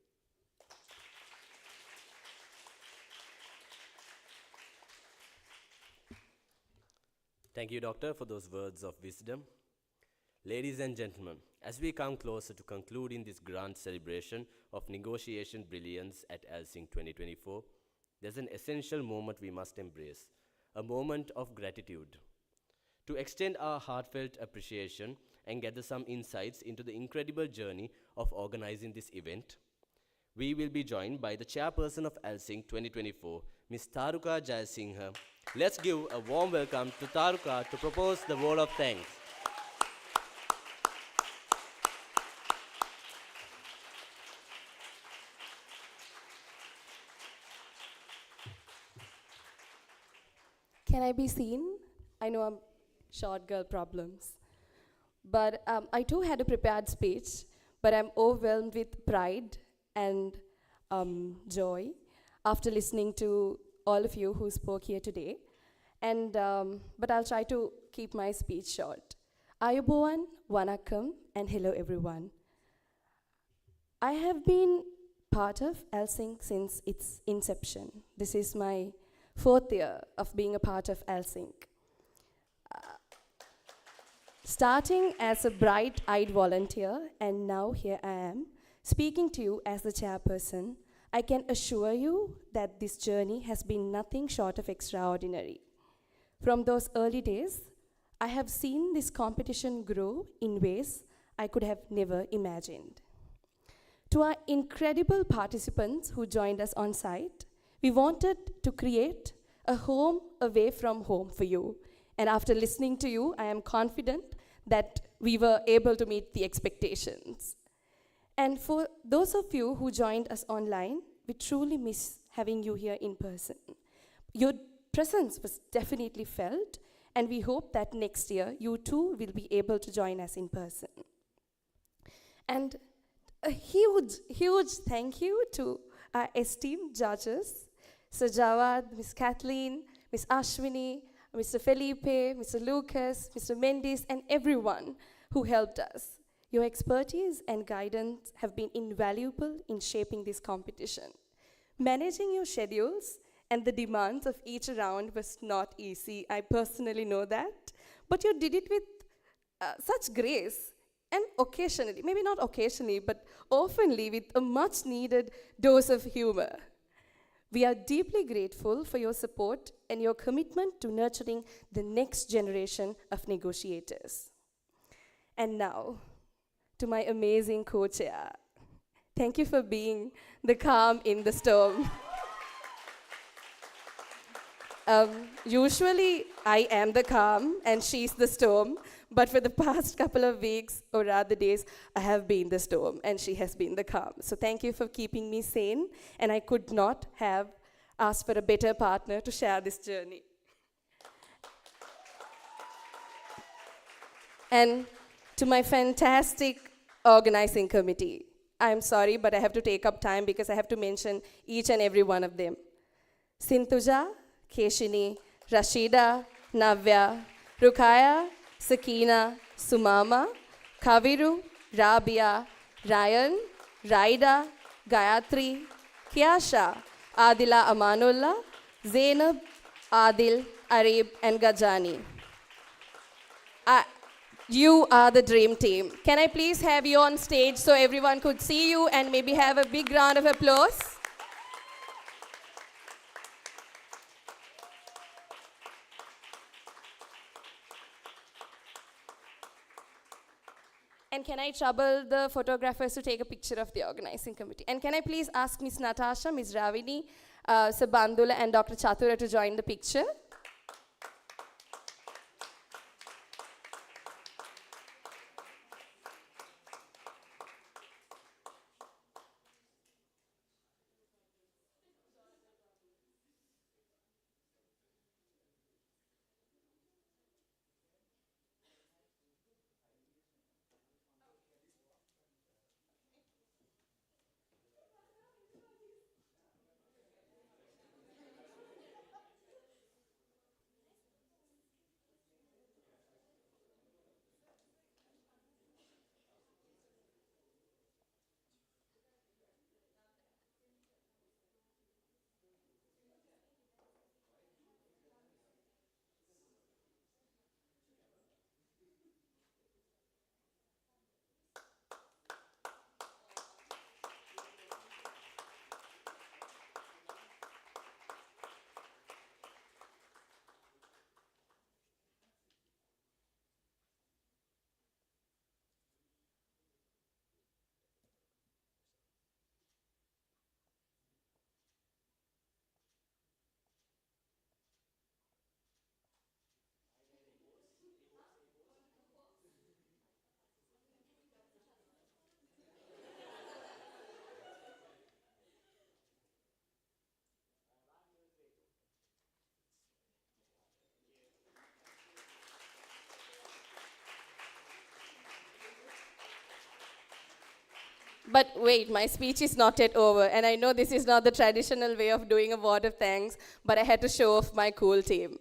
Thank you, Doctor, for those words of wisdom. Ladies and gentlemen, as we come closer to concluding this grand celebration of negotiation brilliance at ALSINC 2024, there's an essential moment we must embrace, a moment of gratitude. To extend our heartfelt appreciation and gather some insights into the incredible journey of organizing this event, we will be joined by the chairperson of ALSINC 2024, Ms. Taruka Jayasinghe. Let's give a warm welcome to Taruka to propose the word of thanks. Can I be seen? I know I'm short girl problems. But I too had a prepared speech, but I'm overwhelmed with pride and joy after listening to all of you who spoke here today. And but I'll try to keep my speech short. Ayubowan, Vanakkam, and hello everyone. I have been part of ALSINC since its inception. This is my 4th year of being a part of ALSINC. Starting as a bright-eyed volunteer, and now here I am, speaking to you as the chairperson, I can assure you that this journey has been nothing short of extraordinary. From those early days, I have seen this competition grow in ways I could have never imagined. To our incredible participants who joined us on site, we wanted to create a home away from home for you. And after listening to you, I am confident that we were able to meet the expectations. And for those of you who joined us online, we truly miss having you here in person. Your presence was definitely felt, and we hope that next year you too will be able to join us in person. And a huge, huge thank you to our esteemed judges, Sir Jawad, Ms. Kathleen, Ms. Ashwini, Mr. Felipe, Mr. Lucas, Mr. Mendes, and everyone who helped us. Your expertise and guidance have been invaluable in shaping this competition. Managing your schedules and the demands of each round was not easy. I personally know that. But you did it with such grace, and occasionally, maybe not occasionally, but oftenly with a much needed dose of humor. We are deeply grateful for your support and your commitment to nurturing the next generation of negotiators. And now, to my amazing co-chair. Thank you for being the calm in the storm. Usually, I am the calm and she's the storm, but for the past couple of weeks, or rather days, I have been the storm and she has been the calm. So thank you for keeping me sane, and I could not have asked for a better partner to share this journey. And to my fantastic organizing committee, I'm sorry, but I have to take up time because I have to mention each and every one of them. Sinthuja, Keshini, Rashida, Navya, Rukaya, Sakina, Sumama, Kaviru, Rabia, Ryan, Raida, Gayatri, Kiasha, Adila Amanullah, Zainab, Adil, Arib, and Gajani. You are the dream team. Can I please have you on stage so everyone could see you and maybe have a big round of applause? And can I trouble the photographers to take a picture of the organizing committee? And can I please ask Ms. Natasha, Ms. Ravini, Sir Bandula, and Dr. Chatura to join the picture? But wait, my speech is not yet over, and I know this is not the traditional way of doing a word of thanks, but I had to show off my cool team.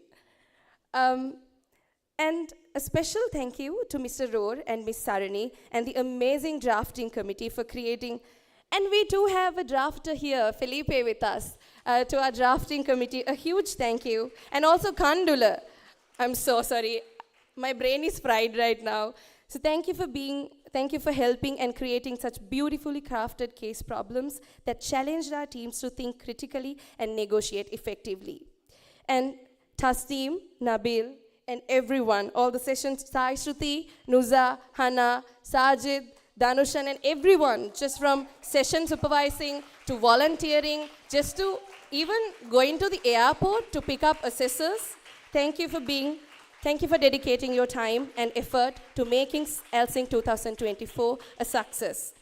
And a special thank you to Mr. Rohr and Ms. Sarani and the amazing drafting committee for creating, and we do have a drafter here, Felipe, with us. To our drafting committee, a huge thank you. And also Kandula. I'm so sorry. My brain is fried right now. So thank you for helping and creating such beautifully crafted case problems that challenged our teams to think critically and negotiate effectively. And Tasneem, Nabil, and everyone, all the sessions, Sai Shruti, Nuza, Hana, Sajid, Danushan, and everyone, just from session supervising to volunteering, just to even going to the airport to pick up assessors. Thank you for dedicating your time and effort to making ALSINC 2024 a success.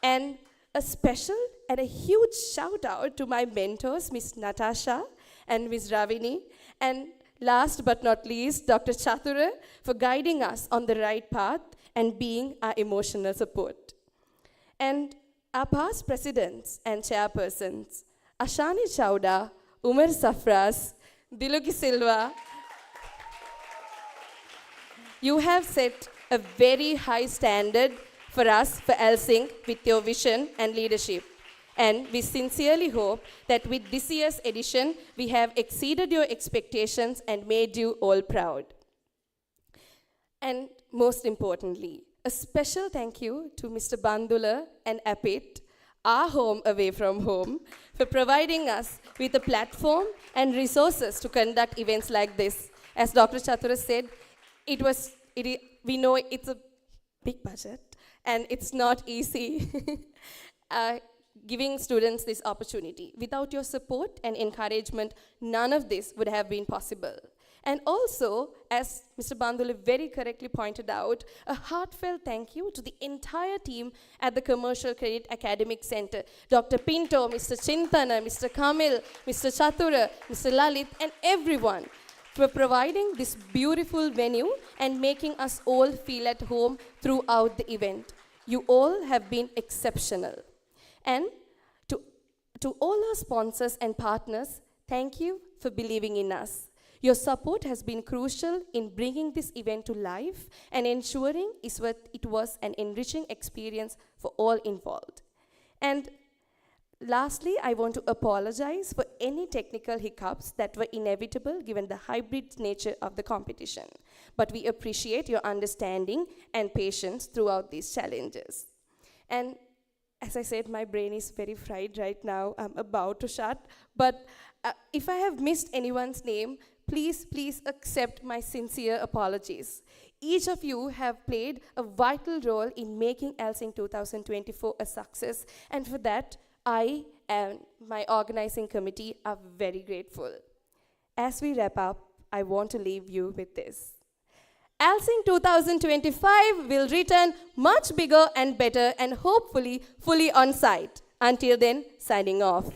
And a special and a huge shout out to my mentors, Ms. Natasha and Ms. Ravini, and last but not least, Dr. Chatura, for guiding us on the right path and being our emotional support. And our past presidents and chairpersons, Ashani Chowda, Umar Safras, Diluki Silva, you have set a very high standard for us for ALSINC with your vision and leadership. And we sincerely hope that with this year's edition, we have exceeded your expectations and made you all proud. And most importantly, a special thank you to Mr. Bandula and APIIT, our home away from home, for providing us with a platform and resources to conduct events like this. As Dr. Chatura said, we know it's a big budget and it's not easy giving students this opportunity. Without your support and encouragement, none of this would have been possible. And also, as Mr. Bandula very correctly pointed out, a heartfelt thank you to the entire team at the Commercial Credit Academic Center. Dr. Pinto, Mr. Chintana, Mr. Kamil, Mr. Chatura, Mr. Lalit, and everyone for providing this beautiful venue and making us all feel at home throughout the event. You all have been exceptional. And to all our sponsors and partners, thank you for believing in us. Your support has been crucial in bringing this event to life and ensuring it was an enriching experience for all involved. And lastly, I want to apologize for any technical hiccups that were inevitable given the hybrid nature of the competition. But we appreciate your understanding and patience throughout these challenges. And as I said, my brain is very fried right now. I'm about to shut. But if I have missed anyone's name, please accept my sincere apologies. Each of you have played a vital role in making ALSINC 2024 a success. And for that, I and my organizing committee are very grateful. As we wrap up, I want to leave you with this. ALSINC 2025 will return much bigger and better and hopefully fully on site. Until then, signing off.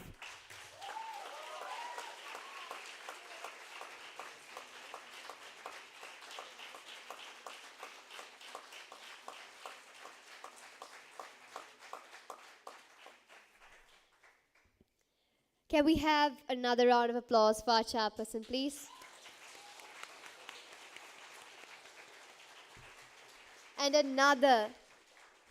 Can we have another round of applause for our chairperson, please? And another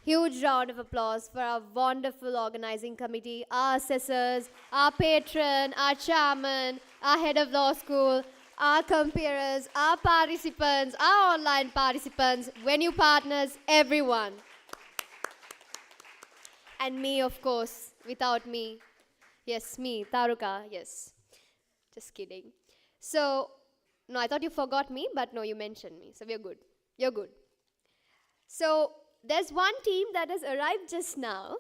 huge round of applause for our wonderful organizing committee, our assessors, our patron, our chairman, our head of law school, our comparers, our participants, our online participants, venue partners, everyone. And me, of course, without me. Yes, me, Taruka, yes. Just kidding. So, no, I thought you forgot me, but no, you mentioned me. So we're good. You're good. So, there's one team that has arrived just now.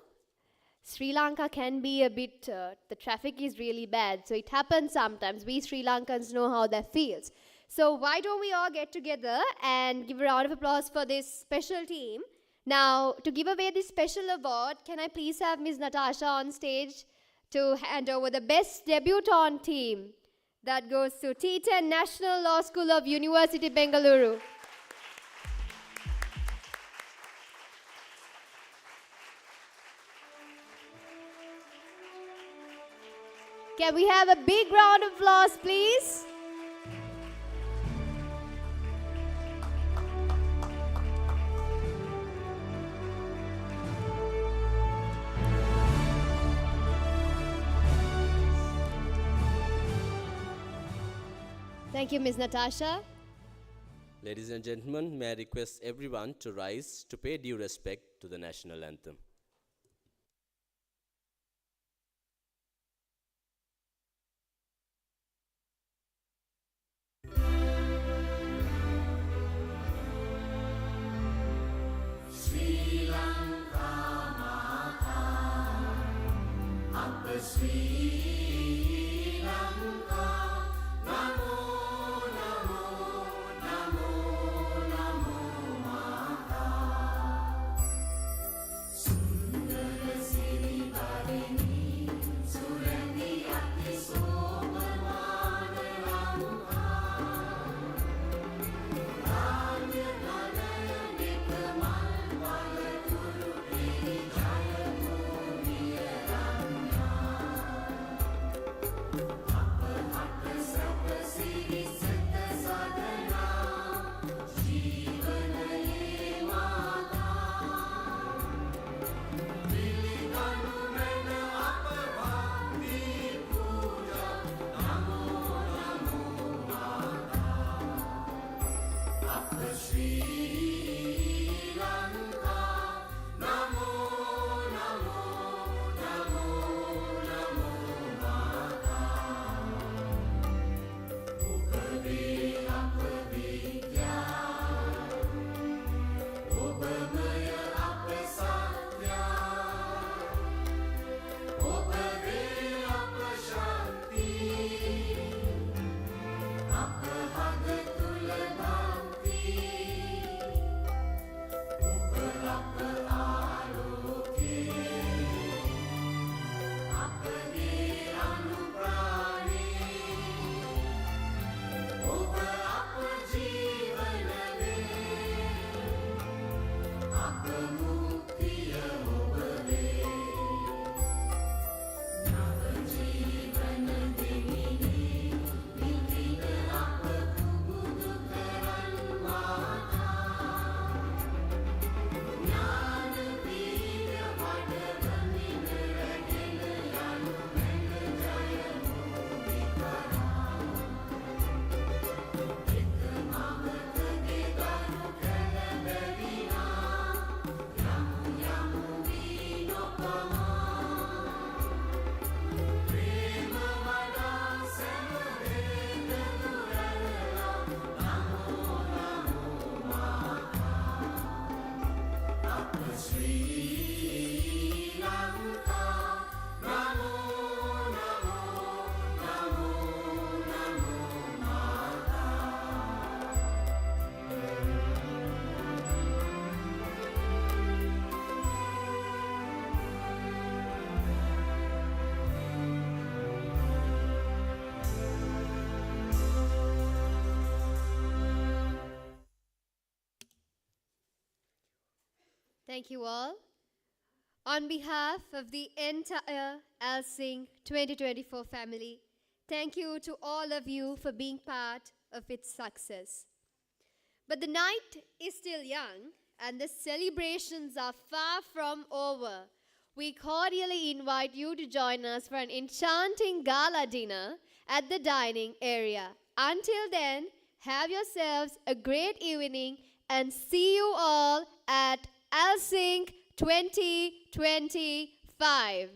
Sri Lanka can be a bit, the traffic is really bad. So it happens sometimes. We Sri Lankans know how that feels. So why don't we all get together and give a round of applause for this special team. Now, to give away this special award, can I please have Ms. Natasha on stage to hand over the best debutante team. That goes to T10 National Law School of University Bengaluru. Can we have a big round of applause, please? Thank you, Ms. Natasha. Ladies and gentlemen, may I request everyone to rise to pay due respect to the national anthem. Thank you all. On behalf of the entire ALSINC 2024 family, thank you to all of you for being part of its success. But the night is still young and the celebrations are far from over. We cordially invite you to join us for an enchanting gala dinner at the dining area. Until then, have yourselves a great evening and see you all at ALSINC 2025.